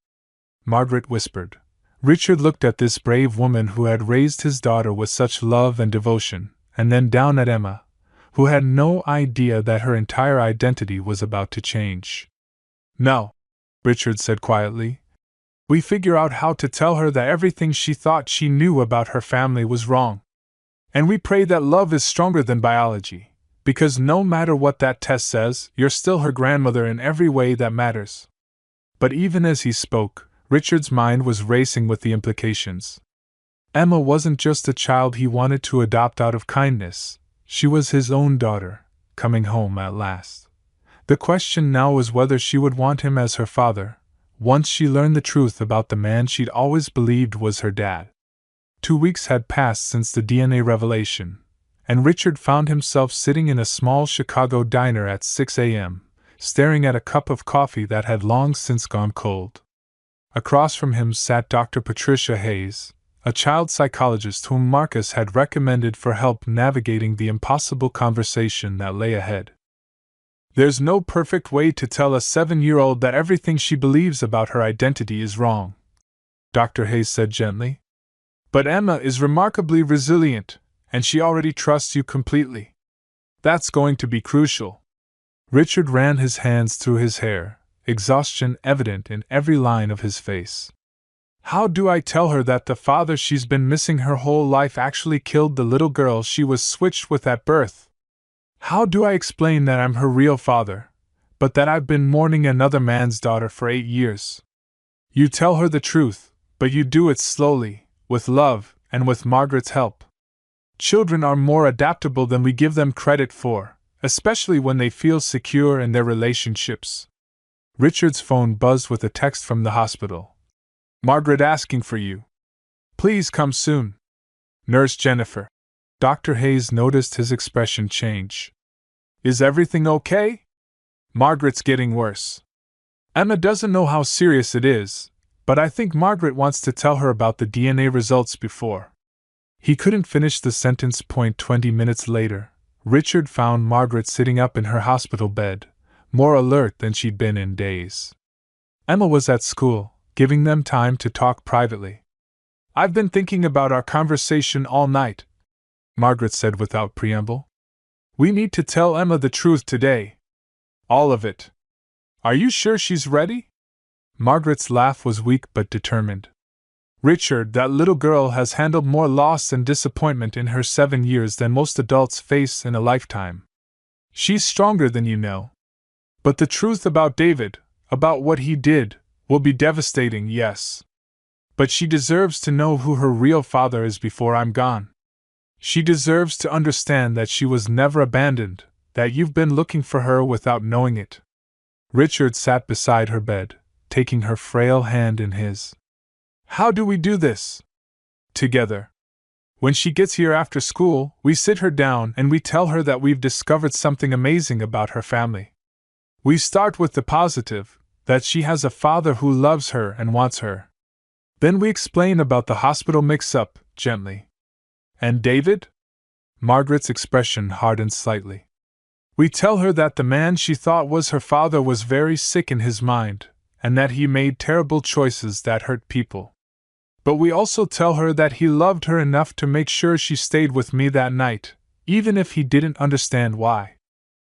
Margaret whispered. Richard looked at this brave woman who had raised his daughter with such love and devotion, and then down at Emma, who had no idea that her entire identity was about to change. "No," Richard said quietly. "We figure out how to tell her that everything she thought she knew about her family was wrong. And we pray that love is stronger than biology, because no matter what that test says, you're still her grandmother in every way that matters." But even as he spoke, Richard's mind was racing with the implications. Emma wasn't just a child he wanted to adopt out of kindness, she was his own daughter, coming home at last. The question now was whether she would want him as her father, once she learned the truth about the man she'd always believed was her dad. 2 weeks had passed since the DNA revelation, and Richard found himself sitting in a small Chicago diner at 6 a.m., staring at a cup of coffee that had long since gone cold. Across from him sat Dr. Patricia Hayes, a child psychologist whom Marcus had recommended for help navigating the impossible conversation that lay ahead. "There's no perfect way to tell a 7-year-old that everything she believes about her identity is wrong," Dr. Hayes said gently. "But Emma is remarkably resilient, and she already trusts you completely. That's going to be crucial." Richard ran his hands through his hair, exhaustion evident in every line of his face. "How do I tell her that the father she's been missing her whole life actually killed the little girl she was switched with at birth? How do I explain that I'm her real father, but that I've been mourning another man's daughter for 8 years? You tell her the truth, but you do it slowly, with love, and with Margaret's help. Children are more adaptable than we give them credit for, especially when they feel secure in their relationships." Richard's phone buzzed with a text from the hospital. "Margaret asking for you. Please come soon. Nurse Jennifer." Dr. Hayes noticed his expression change. "Is everything okay?" "Margaret's getting worse. Emma doesn't know how serious it is, but I think Margaret wants to tell her about the DNA results before." He couldn't finish the sentence. 20 minutes later, Richard found Margaret sitting up in her hospital bed, more alert than she'd been in days. Emma was at school, giving them time to talk privately. "I've been thinking about our conversation all night," Margaret said without preamble. "We need to tell Emma the truth today. All of it. Are you sure she's ready?" Margaret's laugh was weak but determined. "Richard, that little girl has handled more loss and disappointment in her 7 years than most adults face in a lifetime. She's stronger than you know. But the truth about David, about what he did, will be devastating, yes. But she deserves to know who her real father is before I'm gone. She deserves to understand that she was never abandoned, that you've been looking for her without knowing it." Richard sat beside her bed, taking her frail hand in his. "How do we do this?" "Together. When she gets here after school, we sit her down and we tell her that we've discovered something amazing about her family. We start with the positive, that she has a father who loves her and wants her. Then we explain about the hospital mix-up, gently. And David?" Margaret's expression hardened slightly. "We tell her that the man she thought was her father was very sick in his mind, and that he made terrible choices that hurt people. But we also tell her that he loved her enough to make sure she stayed with me that night, even if he didn't understand why."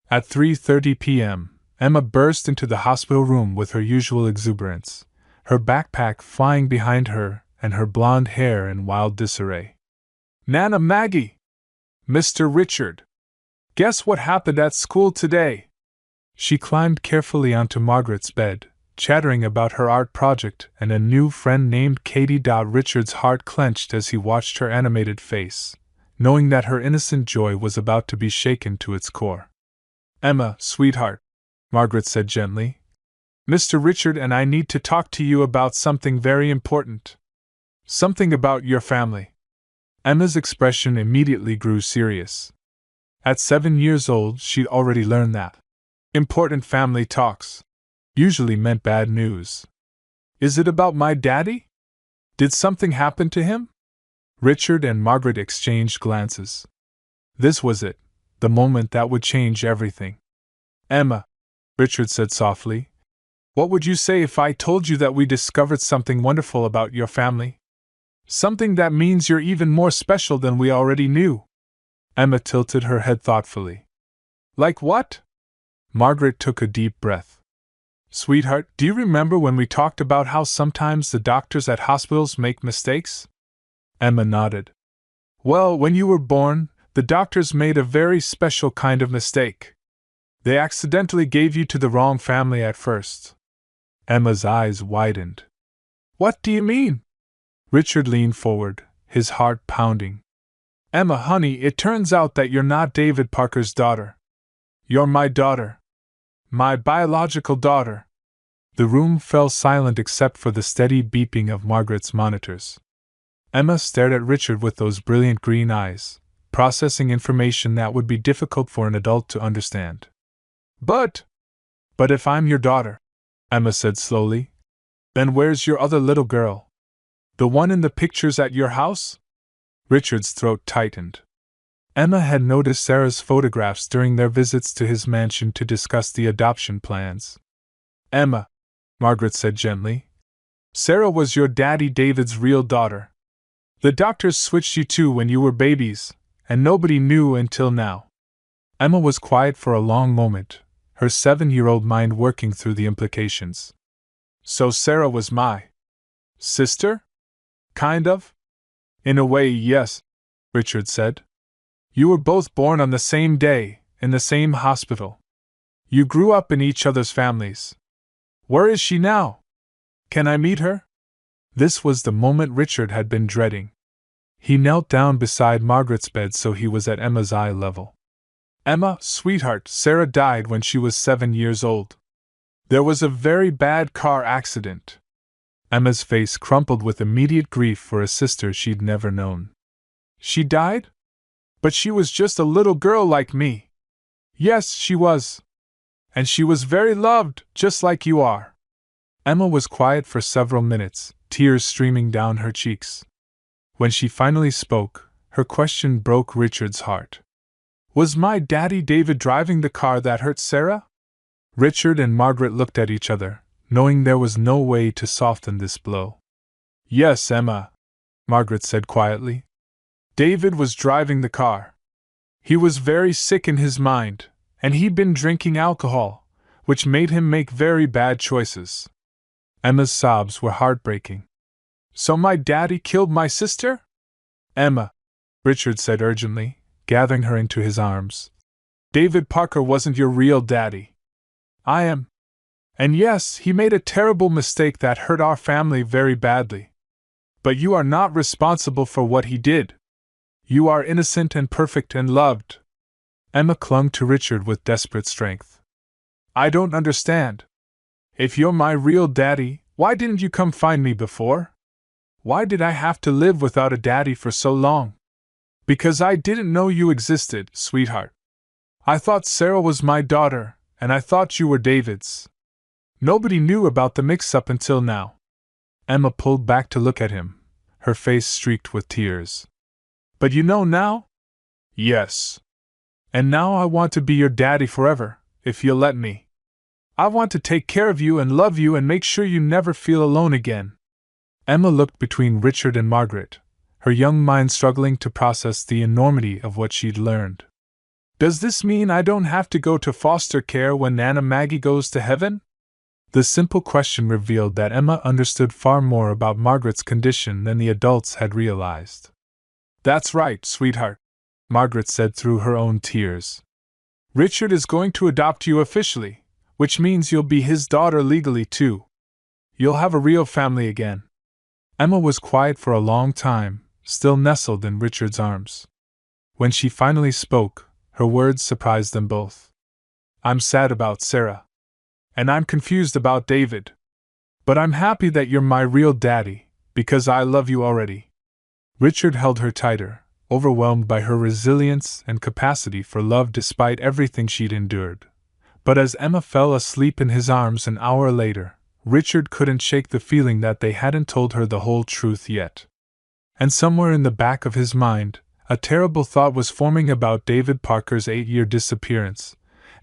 At 3:30 p.m., Emma burst into the hospital room with her usual exuberance, her backpack flying behind her and her blonde hair in wild disarray. "Nana Maggie! Mr. Richard! Guess what happened at school today?" She climbed carefully onto Margaret's bed, chattering about her art project and a new friend named Katie. Richard's heart clenched as he watched her animated face, knowing that her innocent joy was about to be shaken to its core. "Emma, sweetheart," Margaret said gently, "Mr. Richard and I need to talk to you about something very important. Something about your family." Emma's expression immediately grew serious. At 7 years old, she'd already learned that important family talks usually meant bad news. "Is it about my daddy? Did something happen to him?" Richard and Margaret exchanged glances. This was it, the moment that would change everything. "Emma," Richard said softly, "what would you say if I told you that we discovered something wonderful about your family? Something that means you're even more special than we already knew?" Emma tilted her head thoughtfully. "Like what?" Margaret took a deep breath. "Sweetheart, do you remember when we talked about how sometimes the doctors at hospitals make mistakes?" Emma nodded. "Well, when you were born, the doctors made a very special kind of mistake. They accidentally gave you to the wrong family at first." Emma's eyes widened. "What do you mean?" Richard leaned forward, his heart pounding. "Emma, honey, it turns out that you're not David Parker's daughter. You're my daughter. My biological daughter." The room fell silent except for the steady beeping of Margaret's monitors. Emma stared at Richard with those brilliant green eyes, processing information that would be difficult for an adult to understand. But if I'm your daughter," Emma said slowly, "then where's your other little girl? The one in the pictures at your house?" Richard's throat tightened. Emma had noticed Sarah's photographs during their visits to his mansion to discuss the adoption plans. "Emma," Margaret said gently, "Sarah was your daddy David's real daughter. The doctors switched you two when you were babies, and nobody knew until now." Emma was quiet for a long moment, her 7-year-old mind working through the implications. "So Sarah was my sister? Kind of?" "In a way, yes," Richard said. "You were both born on the same day, in the same hospital. You grew up in each other's families. Where is she now? Can I meet her?" This was the moment Richard had been dreading. He knelt down beside Margaret's bed so he was at Emma's eye level. "Emma, sweetheart, Sarah died when she was 7 years old. There was a very bad car accident." Emma's face crumpled with immediate grief for a sister she'd never known. "She died? But she was just a little girl like me." "Yes, she was. And she was very loved, just like you are." Emma was quiet for several minutes, tears streaming down her cheeks. When she finally spoke, Her question broke Richard's heart. Was my daddy David driving the car that hurt Sarah? Richard and Margaret looked at each other, knowing there was no way to soften this blow. Yes, Emma, Margaret said quietly. David was driving the car. He was very sick in his mind, and he'd been drinking alcohol, which made him make very bad choices. Emma's sobs were heartbreaking. So my daddy killed my sister? Emma, Richard said urgently, gathering her into his arms. David Parker wasn't your real daddy. I am. And yes, he made a terrible mistake that hurt our family very badly. But you are not responsible for what he did. You are innocent and perfect and loved. Emma clung to Richard with desperate strength. I don't understand. If you're my real daddy, why didn't you come find me before? Why did I have to live without a daddy for so long? Because I didn't know you existed, sweetheart. I thought Sarah was my daughter, and I thought you were David's. Nobody knew about the mix-up until now. Emma pulled back to look at him, her face streaked with tears. But you know now? Yes. And now I want to be your daddy forever, if you'll let me. I want to take care of you and love you and make sure you never feel alone again. Emma looked between Richard and Margaret, her young mind struggling to process the enormity of what she'd learned. Does this mean I don't have to go to foster care when Nana Maggie goes to heaven? The simple question revealed that Emma understood far more about Margaret's condition than the adults had realized. That's right, sweetheart, Margaret said through her own tears. Richard is going to adopt you officially, which means you'll be his daughter legally too. You'll have a real family again. Emma was quiet for a long time, still nestled in Richard's arms. When she finally spoke, her words surprised them both. I'm sad about Sarah. And I'm confused about David. But I'm happy that you're my real daddy, because I love you already. Richard held her tighter, overwhelmed by her resilience and capacity for love despite everything she'd endured. But as Emma fell asleep in his arms an hour later, Richard couldn't shake the feeling that they hadn't told her the whole truth yet. And somewhere in the back of his mind, a terrible thought was forming about David Parker's 8-year disappearance,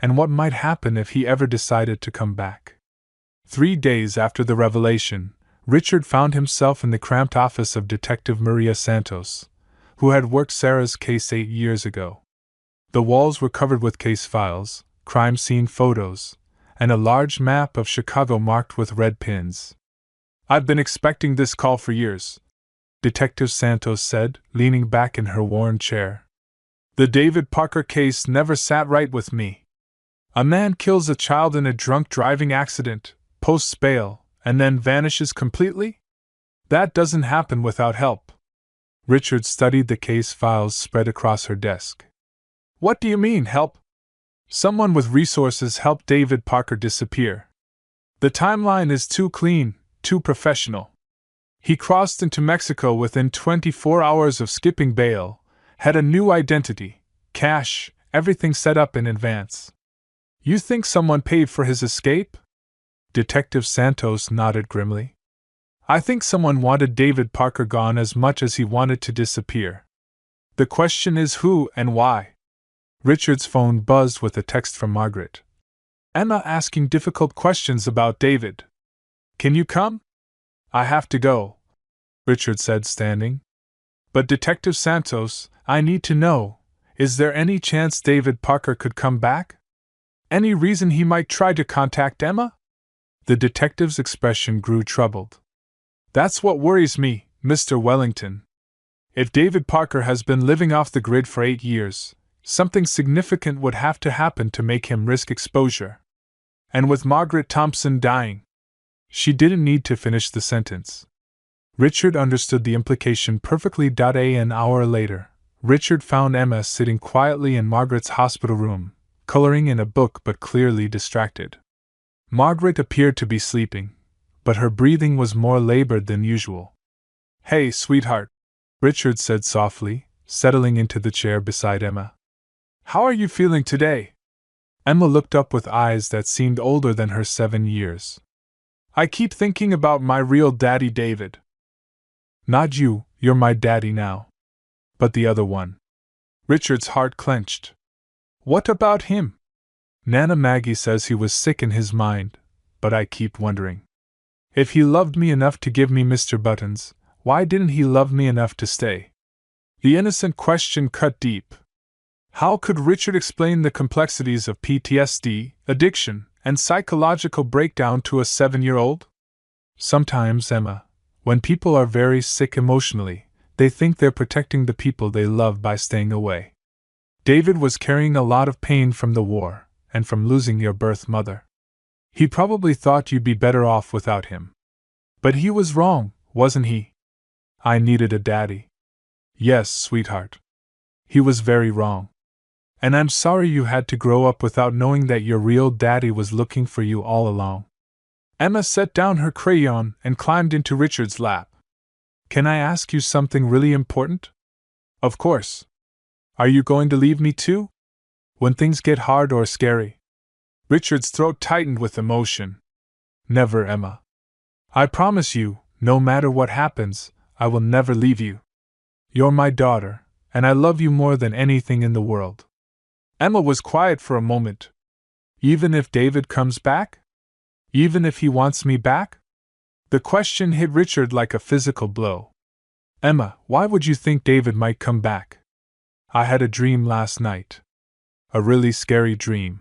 and what might happen if he ever decided to come back. 3 days after the revelation, Richard found himself in the cramped office of Detective Maria Santos, who had worked Sarah's case 8 years ago. The walls were covered with case files, crime scene photos, and a large map of Chicago marked with red pins. I've been expecting this call for years, Detective Santos said, leaning back in her worn chair. The David Parker case never sat right with me. A man kills a child in a drunk driving accident, posts bail, and then vanishes completely? That doesn't happen without help. Richard studied the case files spread across her desk. What do you mean, help? Someone with resources helped David Parker disappear. The timeline is too clean, too professional. He crossed into Mexico within 24 hours of skipping bail, had a new identity, cash, everything set up in advance. You think someone paid for his escape? Detective Santos nodded grimly. I think someone wanted David Parker gone as much as he wanted to disappear. The question is who and why. Richard's phone buzzed with a text from Margaret. Emma asking difficult questions about David. Can you come? I have to go, Richard said, standing. But Detective Santos, I need to know, is there any chance David Parker could come back? Any reason he might try to contact Emma? The detective's expression grew troubled. That's what worries me, Mr. Wellington. If David Parker has been living off the grid for 8 years, something significant would have to happen to make him risk exposure. And with Margaret Thompson dying, she didn't need to finish the sentence. Richard understood the implication perfectly. An hour later, Richard found Emma sitting quietly in Margaret's hospital room, coloring in a book but clearly distracted. Margaret appeared to be sleeping, but her breathing was more labored than usual. Hey, sweetheart, Richard said softly, settling into the chair beside Emma. How are you feeling today? Emma looked up with eyes that seemed older than her 7 years. I keep thinking about my real daddy David. Not you, you're my daddy now. But the other one. Richard's heart clenched. What about him? Nana Maggie says he was sick in his mind, but I keep wondering. If he loved me enough to give me Mr. Buttons, why didn't he love me enough to stay? The innocent question cut deep. How could Richard explain the complexities of PTSD, addiction, and psychological breakdown to a 7-year-old? Sometimes, Emma, when people are very sick emotionally, they think they're protecting the people they love by staying away. David was carrying a lot of pain from the war, and from losing your birth mother. He probably thought you'd be better off without him. But he was wrong, wasn't he? I needed a daddy. Yes, sweetheart. He was very wrong. And I'm sorry you had to grow up without knowing that your real daddy was looking for you all along. Emma set down her crayon and climbed into Richard's lap. Can I ask you something really important? Of course. Are you going to leave me too? When things get hard or scary? Richard's throat tightened with emotion. Never, Emma. I promise you, no matter what happens, I will never leave you. You're my daughter, and I love you more than anything in the world. Emma was quiet for a moment. Even if David comes back? Even if he wants me back? The question hit Richard like a physical blow. Emma, why would you think David might come back? I had a dream last night. A really scary dream.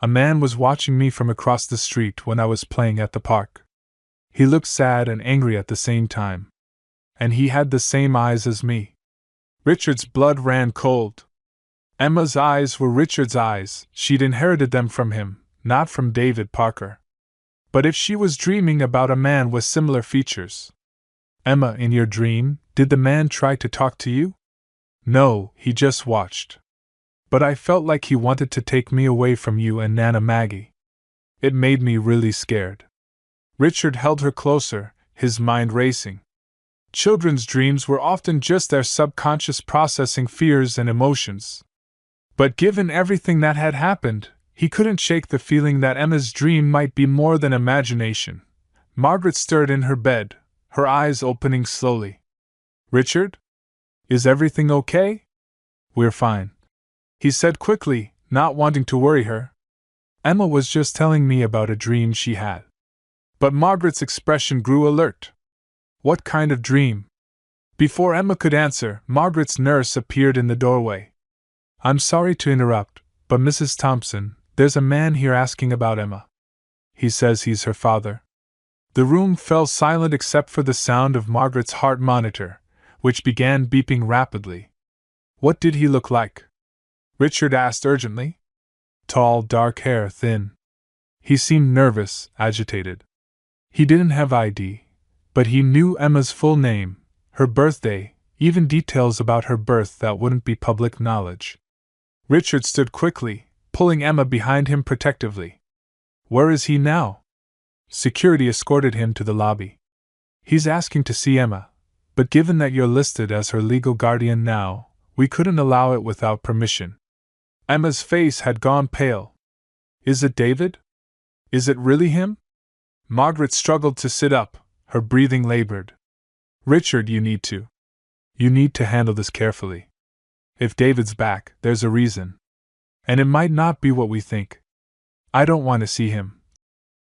A man was watching me from across the street when I was playing at the park. He looked sad and angry at the same time. And he had the same eyes as me. Richard's blood ran cold. Emma's eyes were Richard's eyes. She'd inherited them from him, not from David Parker. But if she was dreaming about a man with similar features. Emma, in your dream, did the man try to talk to you? No, he just watched. But I felt like he wanted to take me away from you and Nana Maggie. It made me really scared. Richard held her closer, his mind racing. Children's dreams were often just their subconscious processing fears and emotions. But given everything that had happened, he couldn't shake the feeling that Emma's dream might be more than imagination. Margaret stirred in her bed, her eyes opening slowly. Richard? Is everything okay? We're fine, he said quickly, not wanting to worry her. Emma was just telling me about a dream she had. But Margaret's expression grew alert. What kind of dream? Before Emma could answer, Margaret's nurse appeared in the doorway. I'm sorry to interrupt, but Mrs. Thompson, there's a man here asking about Emma. He says he's her father. The room fell silent except for the sound of Margaret's heart monitor, which began beeping rapidly. What did he look like? Richard asked urgently. Tall, dark hair, thin. He seemed nervous, agitated. He didn't have ID, but he knew Emma's full name, her birthday, even details about her birth that wouldn't be public knowledge. Richard stood quickly, pulling Emma behind him protectively. Where is he now? Security escorted him to the lobby. He's asking to see Emma, but given that you're listed as her legal guardian now, we couldn't allow it without permission. Emma's face had gone pale. Is it David? Is it really him? Margaret struggled to sit up, her breathing labored. Richard, you need to handle this carefully. If David's back, there's a reason. And it might not be what we think. I don't want to see him,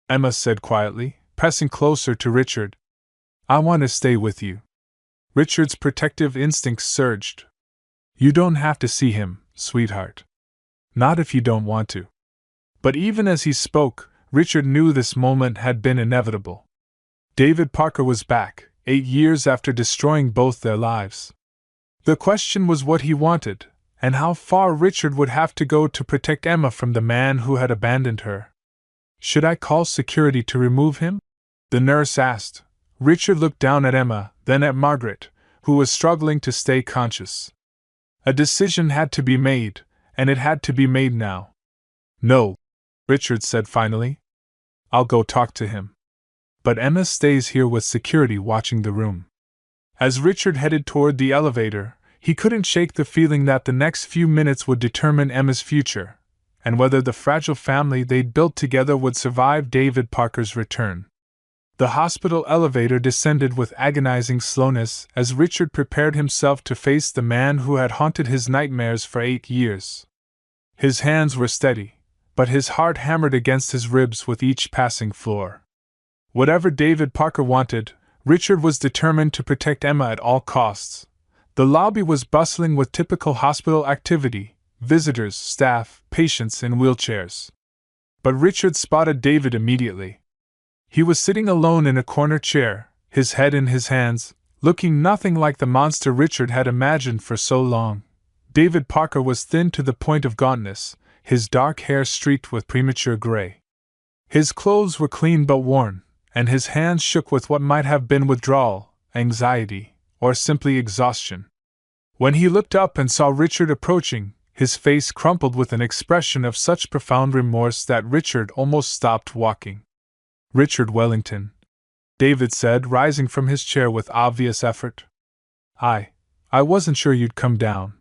Emma said quietly, pressing closer to Richard. I want to stay with you. Richard's protective instincts surged. You don't have to see him, sweetheart. Not if you don't want to. But even as he spoke, Richard knew this moment had been inevitable. David Parker was back, 8 years after destroying both their lives. The question was what he wanted, and how far Richard would have to go to protect Emma from the man who had abandoned her. Should I call security to remove him? The nurse asked. Richard looked down at Emma, then at Margaret, who was struggling to stay conscious. A decision had to be made, and it had to be made now. No, Richard said finally. I'll go talk to him. But Emma stays here with security watching the room. As Richard headed toward the elevator, he couldn't shake the feeling that the next few minutes would determine Emma's future, and whether the fragile family they'd built together would survive David Parker's return. The hospital elevator descended with agonizing slowness as Richard prepared himself to face the man who had haunted his nightmares for 8 years. His hands were steady, but his heart hammered against his ribs with each passing floor. Whatever David Parker wanted, Richard was determined to protect Emma at all costs. The lobby was bustling with typical hospital activity: visitors, staff, patients in wheelchairs. But Richard spotted David immediately. He was sitting alone in a corner chair, his head in his hands, looking nothing like the monster Richard had imagined for so long. David Parker was thin to the point of gauntness, his dark hair streaked with premature gray. His clothes were clean but worn, and his hands shook with what might have been withdrawal, anxiety, or simply exhaustion. When he looked up and saw Richard approaching, his face crumpled with an expression of such profound remorse that Richard almost stopped walking. "Richard Wellington," David said, rising from his chair with obvious effort. I wasn't sure you'd come down."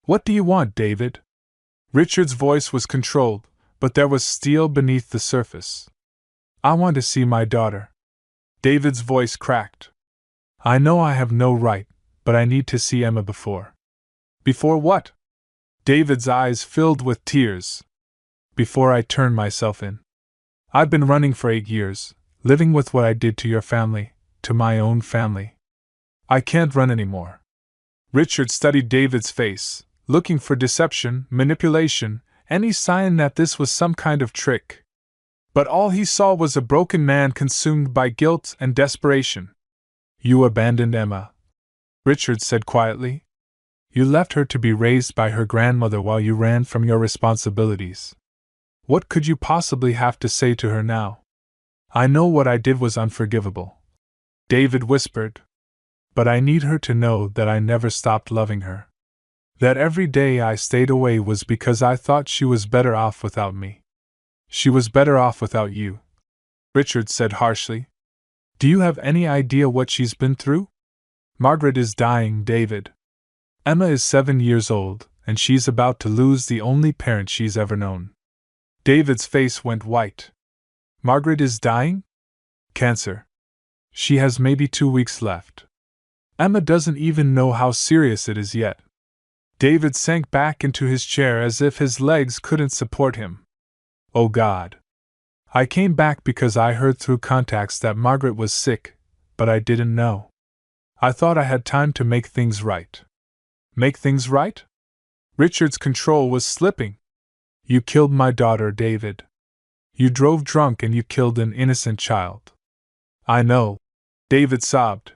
"What do you want, David?" Richard's voice was controlled, but there was steel beneath the surface. "I want to see my daughter." David's voice cracked. "I know I have no right, but I need to see Emma before." "Before what?" David's eyes filled with tears. "Before I turn myself in. I've been running for 8 years, living with what I did to your family, to my own family. I can't run anymore." Richard studied David's face, looking for deception, manipulation, any sign that this was some kind of trick. But all he saw was a broken man consumed by guilt and desperation. "You abandoned Emma," Richard said quietly. "You left her to be raised by her grandmother while you ran from your responsibilities. What could you possibly have to say to her now?" "I know what I did was unforgivable," David whispered. "But I need her to know that I never stopped loving her. That every day I stayed away was because I thought she was better off without me." "She was better off without you," Richard said harshly. "Do you have any idea what she's been through? Margaret is dying, David. Emma is 7 years old, and she's about to lose the only parent she's ever known." David's face went white. "Margaret is dying? Cancer. She has maybe 2 weeks left. Emma doesn't even know how serious it is yet." David sank back into his chair as if his legs couldn't support him. "Oh God. I came back because I heard through contacts that Margaret was sick, but I didn't know. I thought I had time to make things right." "Make things right?" Richard's control was slipping. "You killed my daughter, David. You drove drunk and you killed an innocent child." "I know," David sobbed.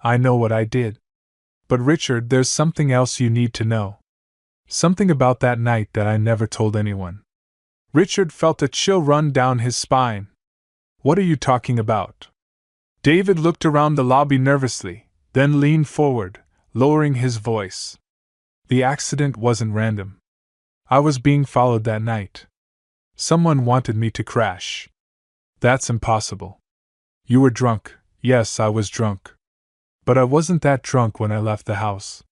"I know what I did. But Richard, there's something else you need to know. Something about that night that I never told anyone." Richard felt a chill run down his spine. "What are you talking about?" David looked around the lobby nervously, then leaned forward, lowering his voice. "The accident wasn't random. I was being followed that night. Someone wanted me to crash." "That's impossible." "You were drunk." "Yes, I was drunk. But I wasn't that drunk when I left the house.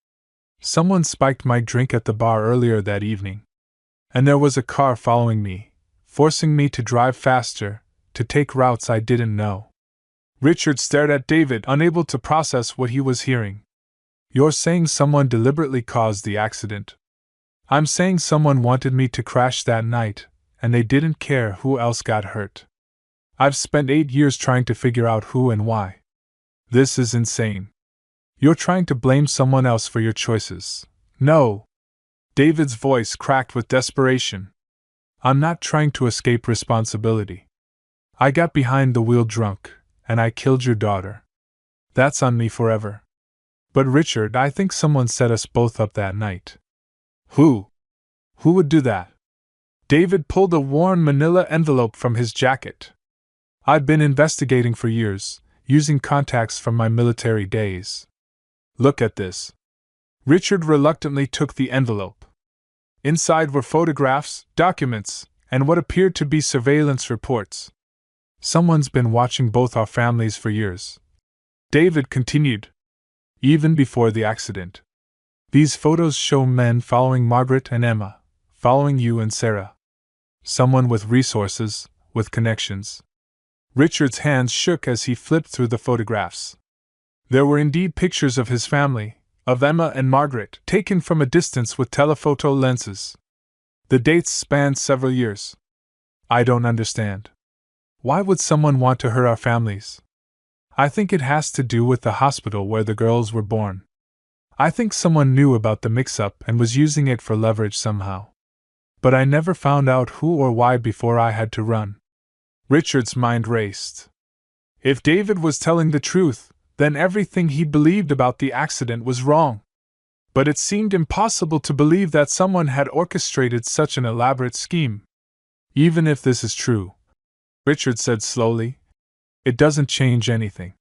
Someone spiked my drink at the bar earlier that evening. And there was a car following me, forcing me to drive faster, to take routes I didn't know." Richard stared at David, unable to process what he was hearing. "You're saying someone deliberately caused the accident?" "I'm saying someone wanted me to crash that night, and they didn't care who else got hurt. I've spent 8 years trying to figure out who and why. This is insane. You're trying to blame someone else for your choices." "No." David's voice cracked with desperation. "I'm not trying to escape responsibility. I got behind the wheel drunk, and I killed your daughter. That's on me forever. But Richard, I think someone set us both up that night." "Who? Who would do that?" David pulled a worn manila envelope from his jacket. "I'd been investigating for years, using contacts from my military days. Look at this." Richard reluctantly took the envelope. Inside were photographs, documents, and what appeared to be surveillance reports. "Someone's been watching both our families for years," David continued. "Even before the accident. These photos show men following Margaret and Emma, following you and Sarah. Someone with resources, with connections. Richard's hands shook as he flipped through the photographs. There were indeed pictures of his family, of Emma and Margaret, taken from a distance with telephoto lenses. The dates spanned several years. I don't understand. Why would someone want to hurt our families? I think it has to do with the hospital where the girls were born. I think someone knew about the mix-up and was using it for leverage somehow. But I never found out who or why before I had to run. Richard's mind raced. If David was telling the truth, then everything he believed about the accident was wrong. But it seemed impossible to believe that someone had orchestrated such an elaborate scheme. Even if this is true, Richard said slowly, it doesn't change anything.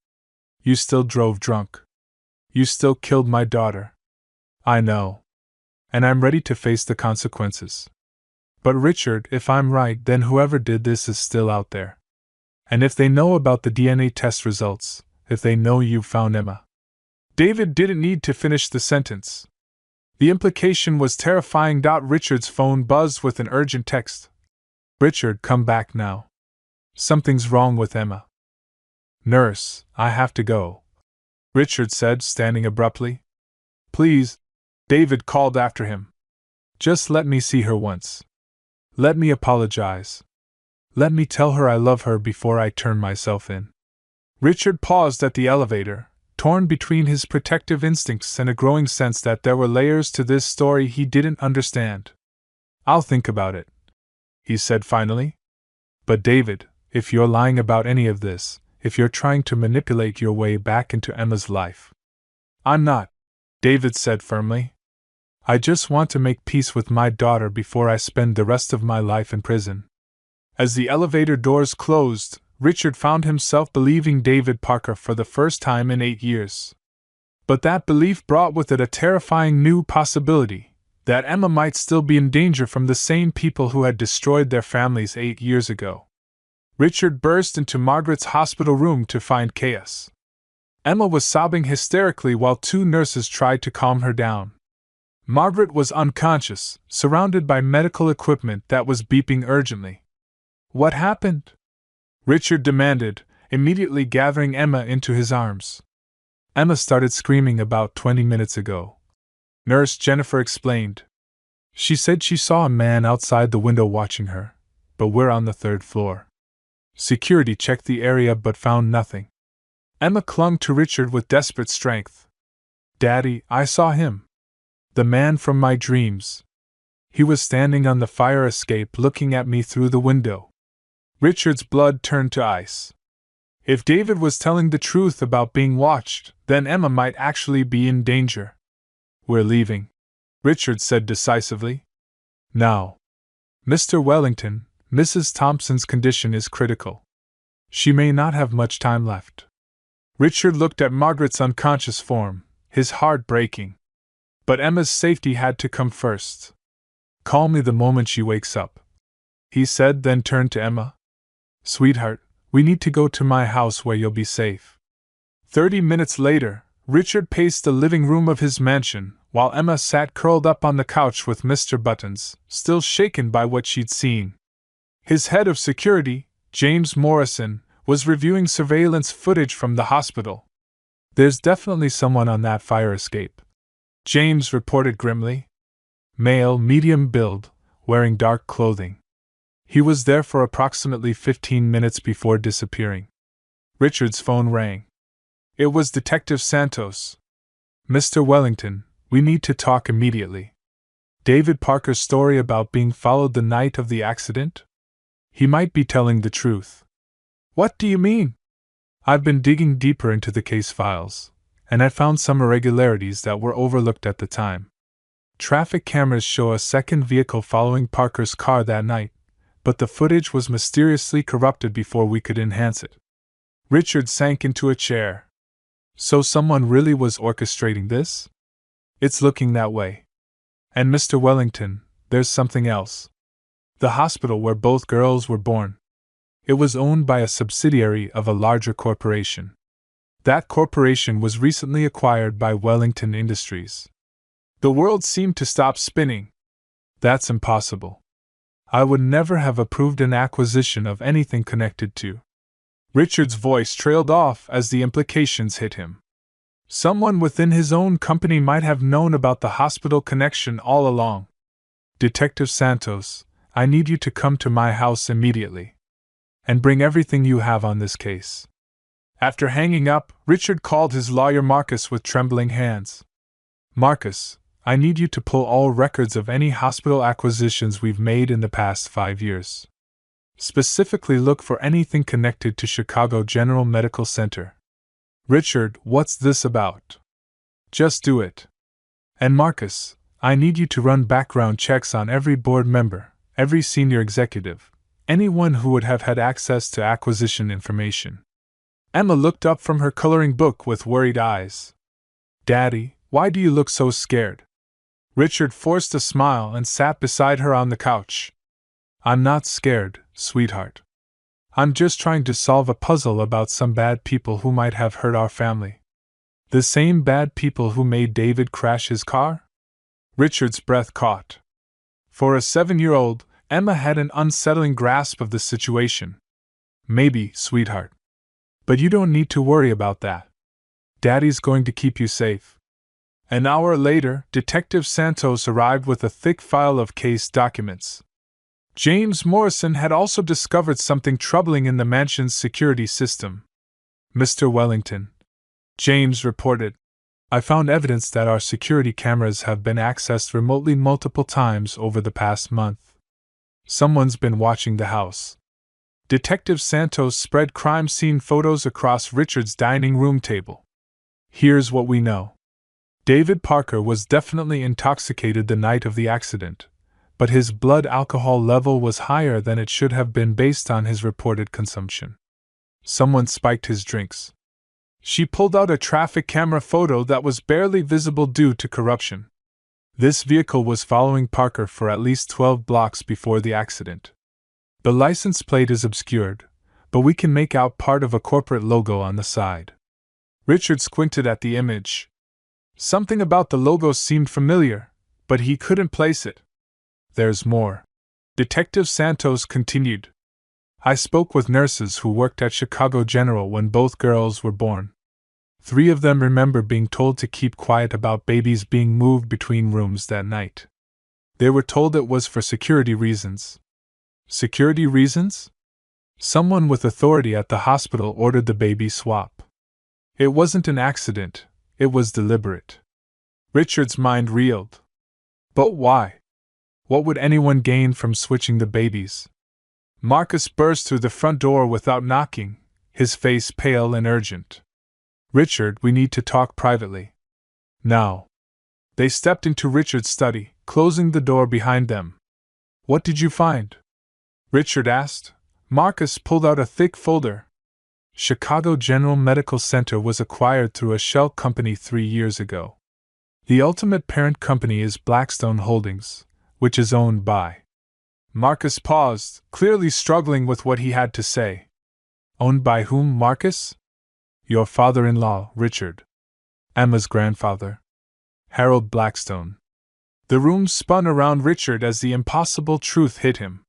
You still drove drunk. You still killed my daughter. I know. And I'm ready to face the consequences. But Richard, if I'm right, then whoever did this is still out there. And if they know about the DNA test results, if they know you found Emma. David didn't need to finish the sentence. The implication was terrifying. Richard's phone buzzed with an urgent text. Richard, come back now. Something's wrong with Emma. Nurse, I have to go, Richard said, standing abruptly. Please, David called after him. Just let me see her once. Let me apologize. Let me tell her I love her before I turn myself in. Richard paused at the elevator, torn between his protective instincts and a growing sense that there were layers to this story he didn't understand. I'll think about it, he said finally. But David, if you're lying about any of this, if you're trying to manipulate your way back into Emma's life. I'm not, David said firmly. I just want to make peace with my daughter before I spend the rest of my life in prison. As the elevator doors closed, Richard found himself believing David Parker for the first time in 8 years. But that belief brought with it a terrifying new possibility, that Emma might still be in danger from the same people who had destroyed their families 8 years ago. Richard burst into Margaret's hospital room to find chaos. Emma was sobbing hysterically while 2 nurses tried to calm her down. Margaret was unconscious, surrounded by medical equipment that was beeping urgently. What happened? Richard demanded, immediately gathering Emma into his arms. Emma started screaming about 20 minutes ago. Nurse Jennifer explained. She said she saw a man outside the window watching her, but we're on the 3rd floor. Security checked the area but found nothing. Emma clung to Richard with desperate strength. Daddy, I saw him. The man from my dreams. He was standing on the fire escape looking at me through the window. Richard's blood turned to ice. If David was telling the truth about being watched, then Emma might actually be in danger. We're leaving, Richard said decisively. Now. Mr. Wellington, Mrs. Thompson's condition is critical. She may not have much time left. Richard looked at Margaret's unconscious form, his heart breaking. But Emma's safety had to come first. Call me the moment she wakes up, he said, then turned to Emma. Sweetheart, we need to go to my house where you'll be safe. 30 minutes later, Richard paced the living room of his mansion, while Emma sat curled up on the couch with Mr. Buttons, still shaken by what she'd seen. His head of security, James Morrison, was reviewing surveillance footage from the hospital. There's definitely someone on that fire escape, James reported grimly. Male, medium build, wearing dark clothing. He was there for approximately 15 minutes before disappearing. Richard's phone rang. It was Detective Santos. Mr. Wellington, we need to talk immediately. David Parker's story about being followed the night of the accident? He might be telling the truth. What do you mean? I've been digging deeper into the case files, and I found some irregularities that were overlooked at the time. Traffic cameras show a second vehicle following Parker's car that night, but the footage was mysteriously corrupted before we could enhance it. Richard sank into a chair. So someone really was orchestrating this? It's looking that way. And Mr. Wellington, there's something else. The hospital where both girls were born. It was owned by a subsidiary of a larger corporation. That corporation was recently acquired by Wellington Industries. The world seemed to stop spinning. That's impossible. I would never have approved an acquisition of anything connected to Richard's voice trailed off as the implications hit him. Someone within his own company might have known about the hospital connection all along. Detective Santos, I need you to come to my house immediately. And bring everything you have on this case. After hanging up, Richard called his lawyer Marcus with trembling hands. Marcus, I need you to pull all records of any hospital acquisitions we've made in the past 5 years. Specifically look for anything connected to Chicago General Medical Center. Richard, what's this about? Just do it. And Marcus, I need you to run background checks on every board member, every senior executive, anyone who would have had access to acquisition information. Emma looked up from her coloring book with worried eyes. Daddy, why do you look so scared? Richard forced a smile and sat beside her on the couch. I'm not scared, sweetheart. I'm just trying to solve a puzzle about some bad people who might have hurt our family. The same bad people who made David crash his car? Richard's breath caught. For a 7-year-old, Emma had an unsettling grasp of the situation. Maybe, sweetheart. But you don't need to worry about that. Daddy's going to keep you safe. An hour later, Detective Santos arrived with a thick file of case documents. James Morrison had also discovered something troubling in the mansion's security system. Mr. Wellington, James reported, I found evidence that our security cameras have been accessed remotely multiple times over the past month. Someone's been watching the house. Detective Santos spread crime scene photos across Richard's dining room table. Here's what we know. David Parker was definitely intoxicated the night of the accident, but his blood alcohol level was higher than it should have been based on his reported consumption. Someone spiked his drinks. She pulled out a traffic camera photo that was barely visible due to corruption. This vehicle was following Parker for at least 12 blocks before the accident. The license plate is obscured, but we can make out part of a corporate logo on the side. Richard squinted at the image. Something about the logo seemed familiar, but he couldn't place it. There's more. Detective Santos continued. I spoke with nurses who worked at Chicago General when both girls were born. 3 of them remember being told to keep quiet about babies being moved between rooms that night. They were told it was for security reasons. Security reasons? Someone with authority at the hospital ordered the baby swap. It wasn't an accident, it was deliberate. Richard's mind reeled. But why? What would anyone gain from switching the babies? Marcus burst through the front door without knocking, his face pale and urgent. Richard, we need to talk privately. Now. They stepped into Richard's study, closing the door behind them. What did you find? Richard asked. Marcus pulled out a thick folder. Chicago General Medical Center was acquired through a shell company 3 years ago. The ultimate parent company is Blackstone Holdings, which is owned by. Marcus paused, clearly struggling with what he had to say. Owned by whom, Marcus? Your father-in-law, Richard. Emma's grandfather. Harold Blackstone. The room spun around Richard as the impossible truth hit him.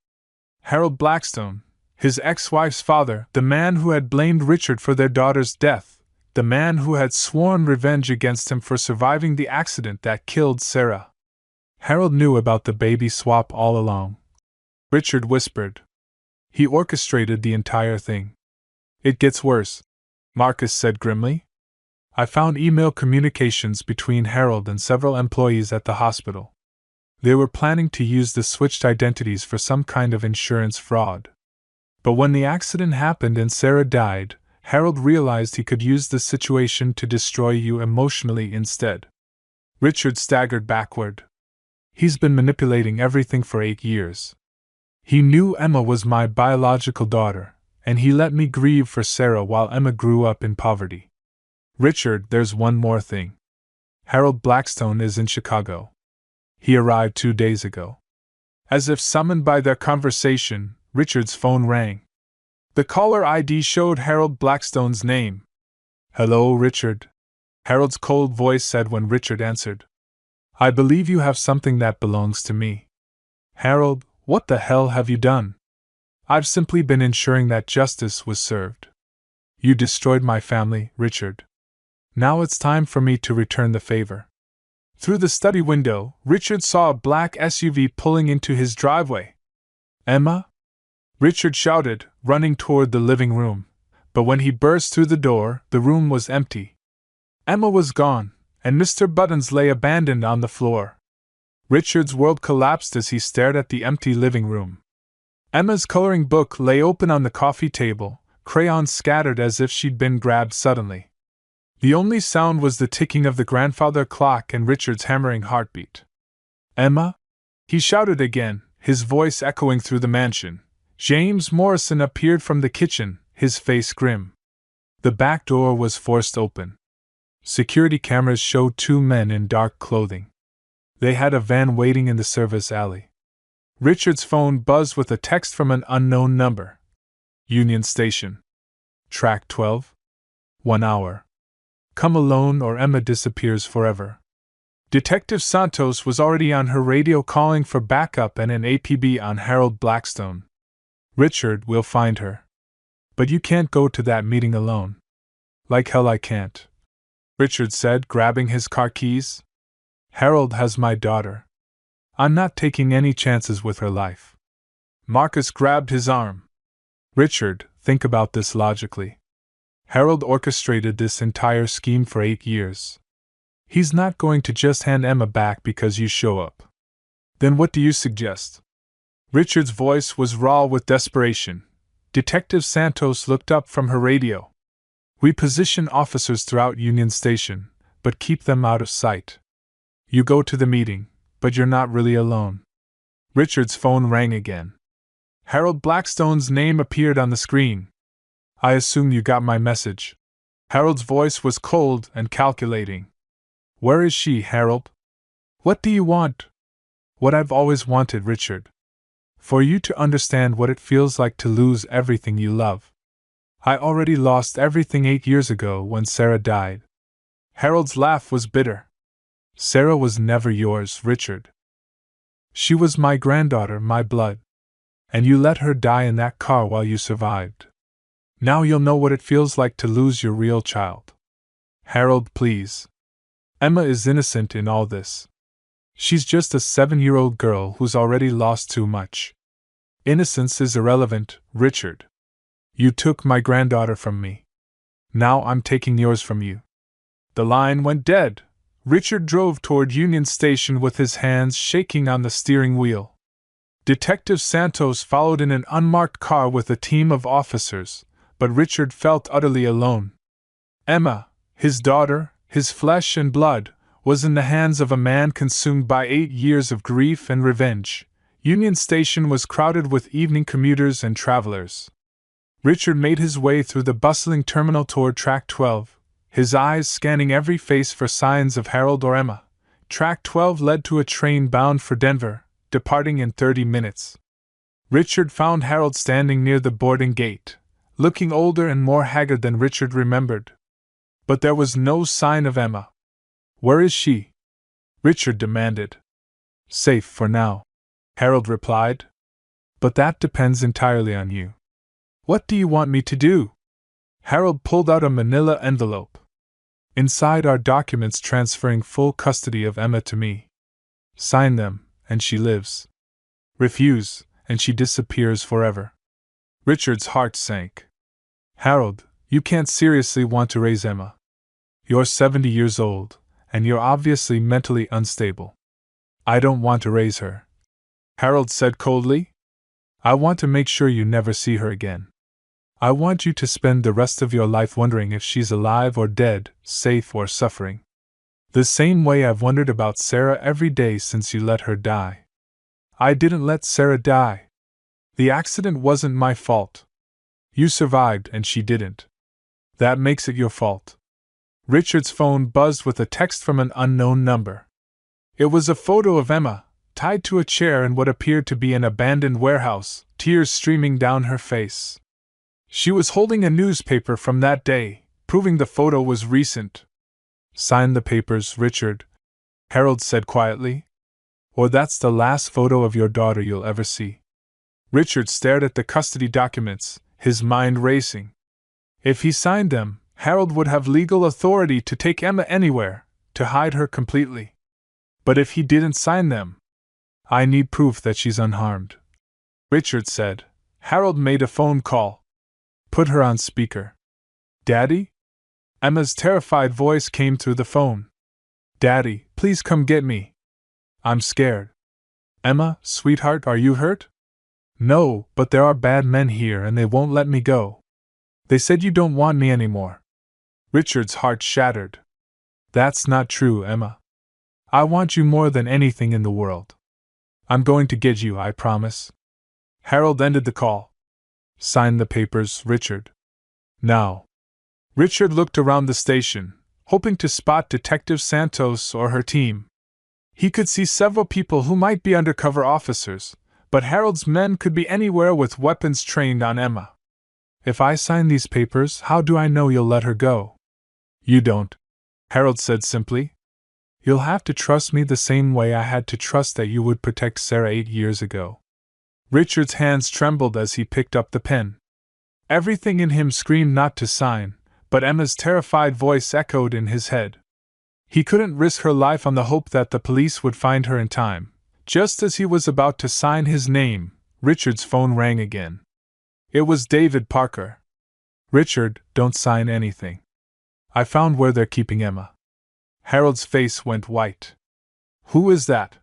Harold Blackstone, his ex-wife's father, the man who had blamed Richard for their daughter's death, the man who had sworn revenge against him for surviving the accident that killed Sarah. Harold knew about the baby swap all along. Richard whispered. He orchestrated the entire thing. It gets worse, Marcus said grimly. I found email communications between Harold and several employees at the hospital. They were planning to use the switched identities for some kind of insurance fraud. But when the accident happened and Sarah died, Harold realized he could use the situation to destroy you emotionally instead. Richard staggered backward. He's been manipulating everything for 8 years. He knew Emma was my biological daughter, and he let me grieve for Sarah while Emma grew up in poverty. Richard, there's one more thing. Harold Blackstone is in Chicago. He arrived 2 days ago. As if summoned by their conversation, Richard's phone rang. The caller ID showed Harold Blackstone's name. Hello, Richard. Harold's cold voice said when Richard answered. I believe you have something that belongs to me. Harold, what the hell have you done? I've simply been ensuring that justice was served. You destroyed my family, Richard. Now it's time for me to return the favor. Through the study window, Richard saw a black SUV pulling into his driveway. Emma? Richard shouted, running toward the living room. But when he burst through the door, the room was empty. Emma was gone, and Mr. Buttons lay abandoned on the floor. Richard's world collapsed as he stared at the empty living room. Emma's coloring book lay open on the coffee table, crayons scattered as if she'd been grabbed suddenly. The only sound was the ticking of the grandfather clock and Richard's hammering heartbeat. Emma? He shouted again, his voice echoing through the mansion. James Morrison appeared from the kitchen, his face grim. The back door was forced open. Security cameras showed two men in dark clothing. They had a van waiting in the service alley. Richard's phone buzzed with a text from an unknown number. Union Station. Track 12. 1 hour. Come alone or Emma disappears forever. Detective Santos was already on her radio calling for backup and an APB on Harold Blackstone. Richard, we'll find her. But you can't go to that meeting alone. Like hell I can't, Richard said, grabbing his car keys. Harold has my daughter. I'm not taking any chances with her life. Marcus grabbed his arm. Richard, think about this logically. Harold orchestrated this entire scheme for 8 years. He's not going to just hand Emma back because you show up. Then what do you suggest? Richard's voice was raw with desperation. Detective Santos looked up from her radio. We position officers throughout Union Station, but keep them out of sight. You go to the meeting, but you're not really alone. Richard's phone rang again. Harold Blackstone's name appeared on the screen. I assume you got my message. Harold's voice was cold and calculating. Where is she, Harold? What do you want? What I've always wanted, Richard. For you to understand what it feels like to lose everything you love. I already lost everything 8 years ago when Sarah died. Harold's laugh was bitter. Sarah was never yours, Richard. She was my granddaughter, my blood. And you let her die in that car while you survived. Now you'll know what it feels like to lose your real child. Harold, please. Emma is innocent in all this. She's just a 7-year-old girl who's already lost too much. Innocence is irrelevant, Richard. You took my granddaughter from me. Now I'm taking yours from you. The line went dead. Richard drove toward Union Station with his hands shaking on the steering wheel. Detective Santos followed in an unmarked car with a team of officers, but Richard felt utterly alone. Emma, his daughter, his flesh and blood, was in the hands of a man consumed by 8 years of grief and revenge. Union Station was crowded with evening commuters and travelers. Richard made his way through the bustling terminal toward Track 12, his eyes scanning every face for signs of Harold or Emma. Track 12 led to a train bound for Denver, departing in 30 minutes. Richard found Harold standing near the boarding gate, looking older and more haggard than Richard remembered. But there was no sign of Emma. Where is she? Richard demanded. Safe for now, Harold replied. But that depends entirely on you. What do you want me to do? Harold pulled out a manila envelope. Inside are documents transferring full custody of Emma to me. Sign them, and she lives. Refuse, and she disappears forever. Richard's heart sank. Harold, you can't seriously want to raise Emma. You're 70 years old, and you're obviously mentally unstable. I don't want to raise her, Harold said coldly. I want to make sure you never see her again. I want you to spend the rest of your life wondering if she's alive or dead, safe or suffering. The same way I've wondered about Sarah every day since you let her die. I didn't let Sarah die. The accident wasn't my fault. You survived and she didn't. That makes it your fault. Richard's phone buzzed with a text from an unknown number. It was a photo of Emma, tied to a chair in what appeared to be an abandoned warehouse, tears streaming down her face. She was holding a newspaper from that day, proving the photo was recent. Sign the papers, Richard, Harold said quietly. Or that's the last photo of your daughter you'll ever see. Richard stared at the custody documents, his mind racing. If he signed them, Harold would have legal authority to take Emma anywhere, to hide her completely. But if he didn't sign them, I need proof that she's unharmed. Richard said. Harold made a phone call. Put her on speaker. Daddy? Emma's terrified voice came through the phone. Daddy, please come get me. I'm scared. Emma, sweetheart, are you hurt? No, but there are bad men here and they won't let me go. They said you don't want me anymore. Richard's heart shattered. That's not true, Emma. I want you more than anything in the world. I'm going to get you, I promise. Harold ended the call. Sign the papers, Richard. Now. Richard looked around the station, hoping to spot Detective Santos or her team. He could see several people who might be undercover officers, but Harold's men could be anywhere with weapons trained on Emma. If I sign these papers, how do I know you'll let her go? You don't, Harold said simply. You'll have to trust me the same way I had to trust that you would protect Sarah 8 years ago. Richard's hands trembled as he picked up the pen. Everything in him screamed not to sign, but Emma's terrified voice echoed in his head. He couldn't risk her life on the hope that the police would find her in time. Just as he was about to sign his name, Richard's phone rang again. It was David Parker. Richard, don't sign anything. I found where they're keeping Emma. Harold's face went white. Who is that?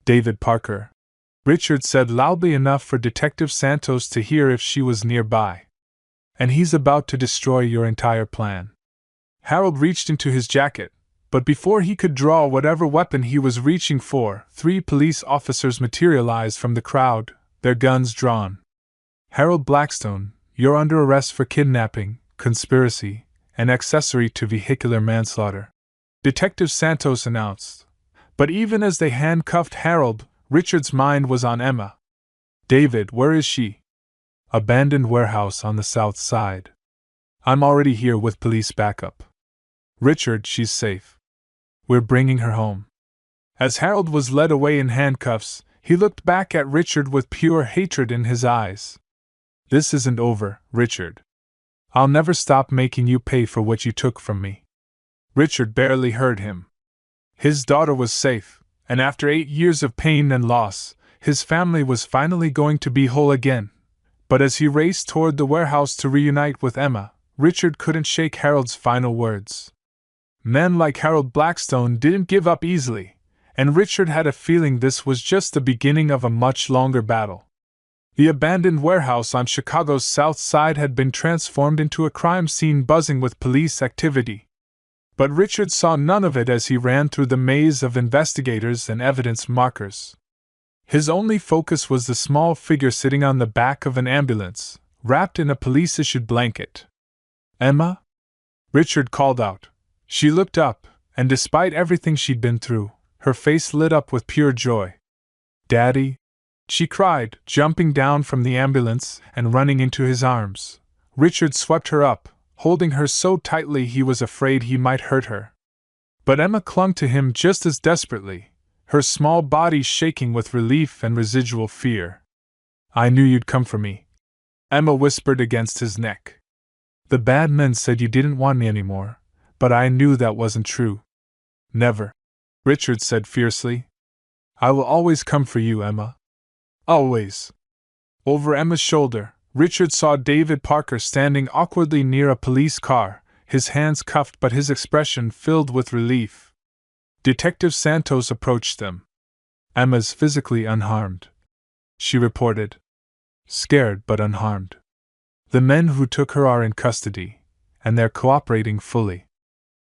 David Parker. Richard said loudly enough for Detective Santos to hear if she was nearby. And he's about to destroy your entire plan. Harold reached into his jacket, but before he could draw whatever weapon he was reaching for, 3 police officers materialized from the crowd, their guns drawn. Harold Blackstone, you're under arrest for kidnapping, conspiracy, and accessory to vehicular manslaughter, Detective Santos announced. But even as they handcuffed Harold, Richard's mind was on Emma. David, where is she? Abandoned warehouse on the south side. I'm already here with police backup. Richard, she's safe. We're bringing her home. As Harold was led away in handcuffs, he looked back at Richard with pure hatred in his eyes. This isn't over, Richard. I'll never stop making you pay for what you took from me. Richard barely heard him. His daughter was safe, and after 8 years of pain and loss, his family was finally going to be whole again. But as he raced toward the warehouse to reunite with Emma, Richard couldn't shake Harold's final words. Men like Harold Blackstone didn't give up easily, and Richard had a feeling this was just the beginning of a much longer battle. The abandoned warehouse on Chicago's south side had been transformed into a crime scene buzzing with police activity. But Richard saw none of it as he ran through the maze of investigators and evidence markers. His only focus was the small figure sitting on the back of an ambulance, wrapped in a police-issued blanket. Emma? Richard called out. She looked up, and despite everything she'd been through, her face lit up with pure joy. Daddy? She cried, jumping down from the ambulance and running into his arms. Richard swept her up, holding her so tightly he was afraid he might hurt her. But Emma clung to him just as desperately, her small body shaking with relief and residual fear. I knew you'd come for me, Emma whispered against his neck. The bad men said you didn't want me anymore, but I knew that wasn't true. Never, Richard said fiercely. I will always come for you, Emma. Always. Over Emma's shoulder, Richard saw David Parker standing awkwardly near a police car, his hands cuffed but his expression filled with relief. Detective Santos approached them. Emma's physically unharmed, she reported. Scared but unharmed. The men who took her are in custody, and they're cooperating fully.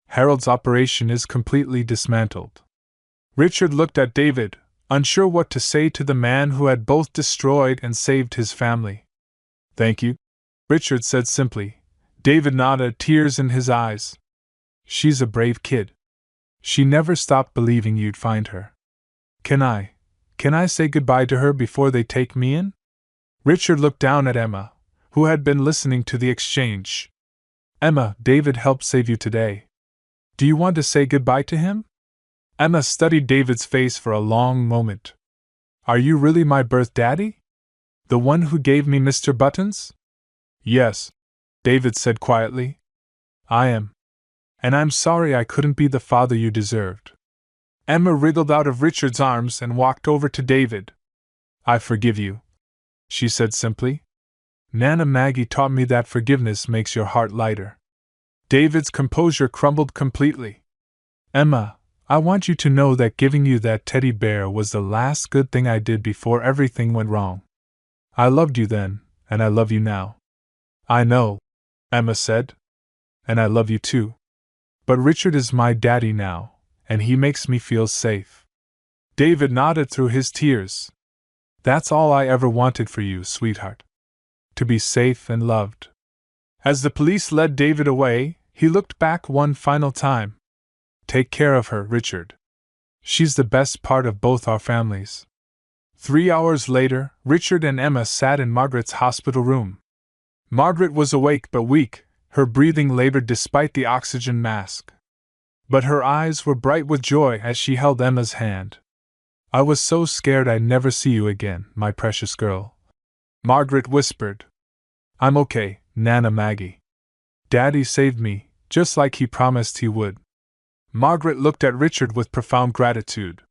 Harold's operation is completely dismantled. Richard looked at David, unsure what to say to the man who had both destroyed and saved his family. Thank you, Richard said simply. David nodded, tears in his eyes. She's a brave kid. She never stopped believing you'd find her. Can I say goodbye to her before they take me in? Richard looked down at Emma, who had been listening to the exchange. Emma, David helped save you today. Do you want to say goodbye to him? Emma studied David's face for a long moment. Are you really my birth daddy? The one who gave me Mr. Buttons? Yes, David said quietly. I am. And I'm sorry I couldn't be the father you deserved. Emma wriggled out of Richard's arms and walked over to David. I forgive you, she said simply. Nana Maggie taught me that forgiveness makes your heart lighter. David's composure crumbled completely. Emma, I want you to know that giving you that teddy bear was the last good thing I did before everything went wrong. I loved you then, and I love you now. I know, Emma said. And I love you too. But Richard is my daddy now, and he makes me feel safe. David nodded through his tears. That's all I ever wanted for you, sweetheart. To be safe and loved. As the police led David away, he looked back one final time. Take care of her, Richard. She's the best part of both our families. 3 hours later, Richard and Emma sat in Margaret's hospital room. Margaret was awake but weak, her breathing labored despite the oxygen mask. But her eyes were bright with joy as she held Emma's hand. I was so scared I'd never see you again, my precious girl, Margaret whispered. I'm okay, Nana Maggie. Daddy saved me, just like he promised he would. Margaret looked at Richard with profound gratitude.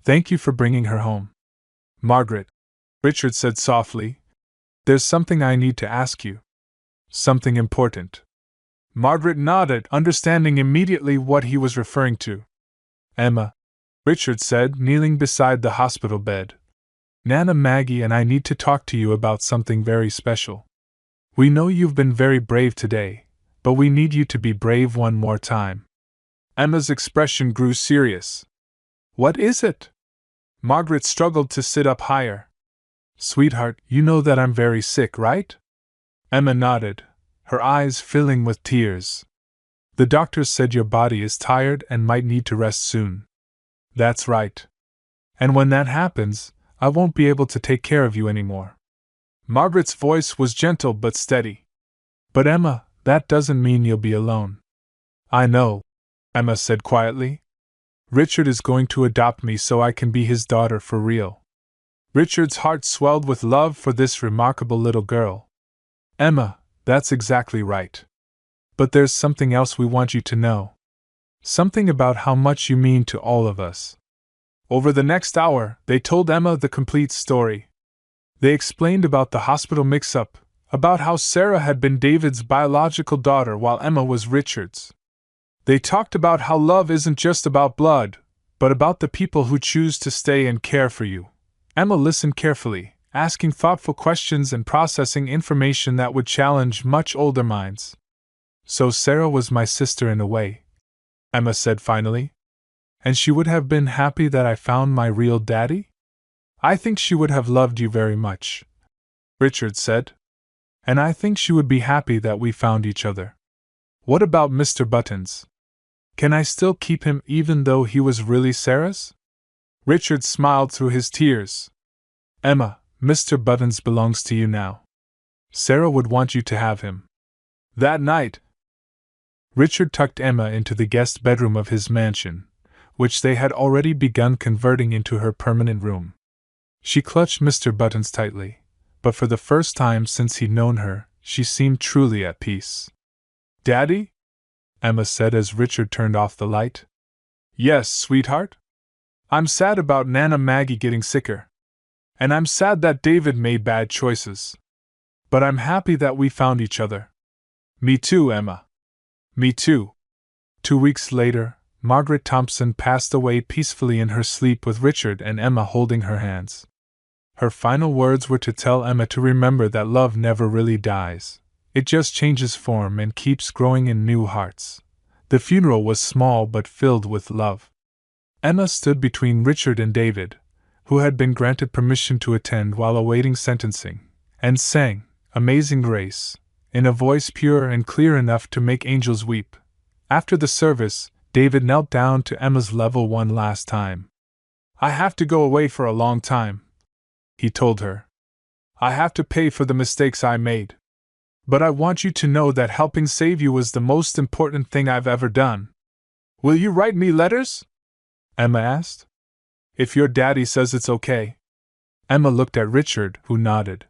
Thank you for bringing her home. Margaret, Richard said softly, there's something I need to ask you. Something important. Margaret nodded, understanding immediately what he was referring to. Emma, Richard said, kneeling beside the hospital bed. Nana Maggie and I need to talk to you about something very special. We know you've been very brave today, but we need you to be brave one more time. Emma's expression grew serious. What is it? Margaret struggled to sit up higher. Sweetheart, you know that I'm very sick, right? Emma nodded, her eyes filling with tears. The doctors said your body is tired and might need to rest soon. That's right. And when that happens, I won't be able to take care of you anymore. Margaret's voice was gentle but steady. But Emma, that doesn't mean you'll be alone. I know, Emma said quietly. Richard is going to adopt me so I can be his daughter for real. Richard's heart swelled with love for this remarkable little girl. Emma, that's exactly right. But there's something else we want you to know. Something about how much you mean to all of us. Over the next hour, they told Emma the complete story. They explained about the hospital mix-up, about how Sarah had been David's biological daughter while Emma was Richard's. They talked about how love isn't just about blood, but about the people who choose to stay and care for you. Emma listened carefully, asking thoughtful questions and processing information that would challenge much older minds. So Sarah was my sister in a way, Emma said finally. And she would have been happy that I found my real daddy? I think she would have loved you very much, Richard said. And I think she would be happy that we found each other. What about Mr. Buttons? Can I still keep him even though he was really Sarah's? Richard smiled through his tears. Emma, Mr. Buttons belongs to you now. Sarah would want you to have him. That night, Richard tucked Emma into the guest bedroom of his mansion, which they had already begun converting into her permanent room. She clutched Mr. Buttons tightly, but for the first time since he'd known her, she seemed truly at peace. Daddy? Emma said as Richard turned off the light. Yes, sweetheart? I'm sad about Nana Maggie getting sicker. And I'm sad that David made bad choices. But I'm happy that we found each other. Me too, Emma. Me too. 2 weeks later, Margaret Thompson passed away peacefully in her sleep with Richard and Emma holding her hands. Her final words were to tell Emma to remember that love never really dies. It just changes form and keeps growing in new hearts. The funeral was small but filled with love. Emma stood between Richard and David, who had been granted permission to attend while awaiting sentencing, and sang Amazing Grace, in a voice pure and clear enough to make angels weep. After the service, David knelt down to Emma's level one last time. I have to go away for a long time, he told her. I have to pay for the mistakes I made. But I want you to know that helping save you was the most important thing I've ever done. Will you write me letters? Emma asked. If your daddy says it's okay. Emma looked at Richard, who nodded.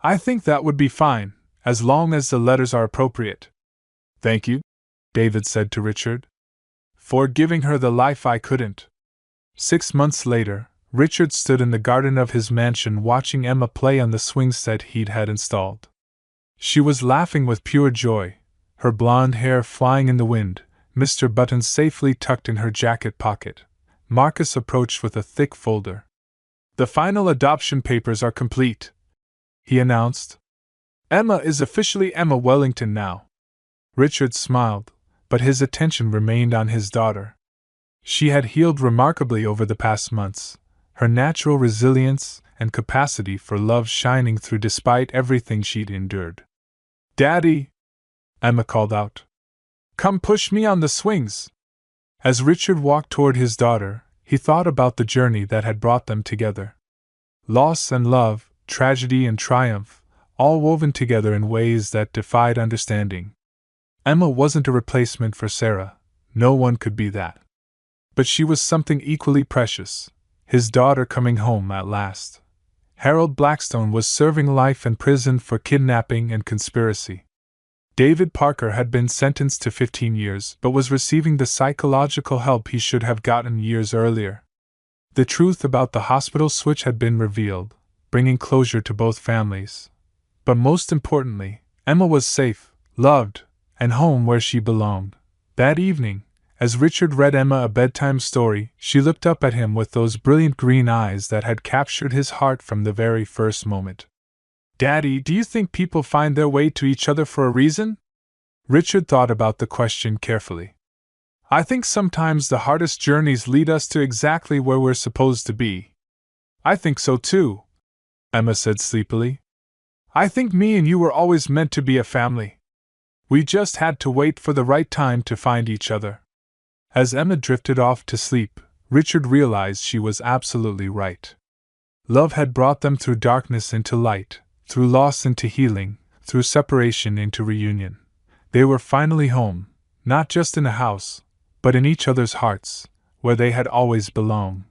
I think that would be fine, as long as the letters are appropriate. Thank you, David said to Richard, for giving her the life I couldn't. 6 months later, Richard stood in the garden of his mansion watching Emma play on the swing set he'd had installed. She was laughing with pure joy, her blonde hair flying in the wind, Mr. Buttons safely tucked in her jacket pocket. Marcus approached with a thick folder. The final adoption papers are complete, he announced. Emma is officially Emma Wellington now. Richard smiled, but his attention remained on his daughter. She had healed remarkably over the past months, her natural resilience and capacity for love shining through despite everything she'd endured. Daddy! Emma called out. Come push me on the swings! As Richard walked toward his daughter, he thought about the journey that had brought them together. Loss and love, tragedy and triumph, all woven together in ways that defied understanding. Emma wasn't a replacement for Sarah, no one could be that. But she was something equally precious, his daughter coming home at last. Harold Blackstone was serving life in prison for kidnapping and conspiracy. David Parker had been sentenced to 15 years but was receiving the psychological help he should have gotten years earlier. The truth about the hospital switch had been revealed, bringing closure to both families. But most importantly, Emma was safe, loved, and home where she belonged. That evening, as Richard read Emma a bedtime story, she looked up at him with those brilliant green eyes that had captured his heart from the very first moment. Daddy, do you think people find their way to each other for a reason? Richard thought about the question carefully. I think sometimes the hardest journeys lead us to exactly where we're supposed to be. I think so too, Emma said sleepily. I think me and you were always meant to be a family. We just had to wait for the right time to find each other. As Emma drifted off to sleep, Richard realized she was absolutely right. Love had brought them through darkness into light, through loss into healing, through separation into reunion. They were finally home, not just in a house, but in each other's hearts, where they had always belonged.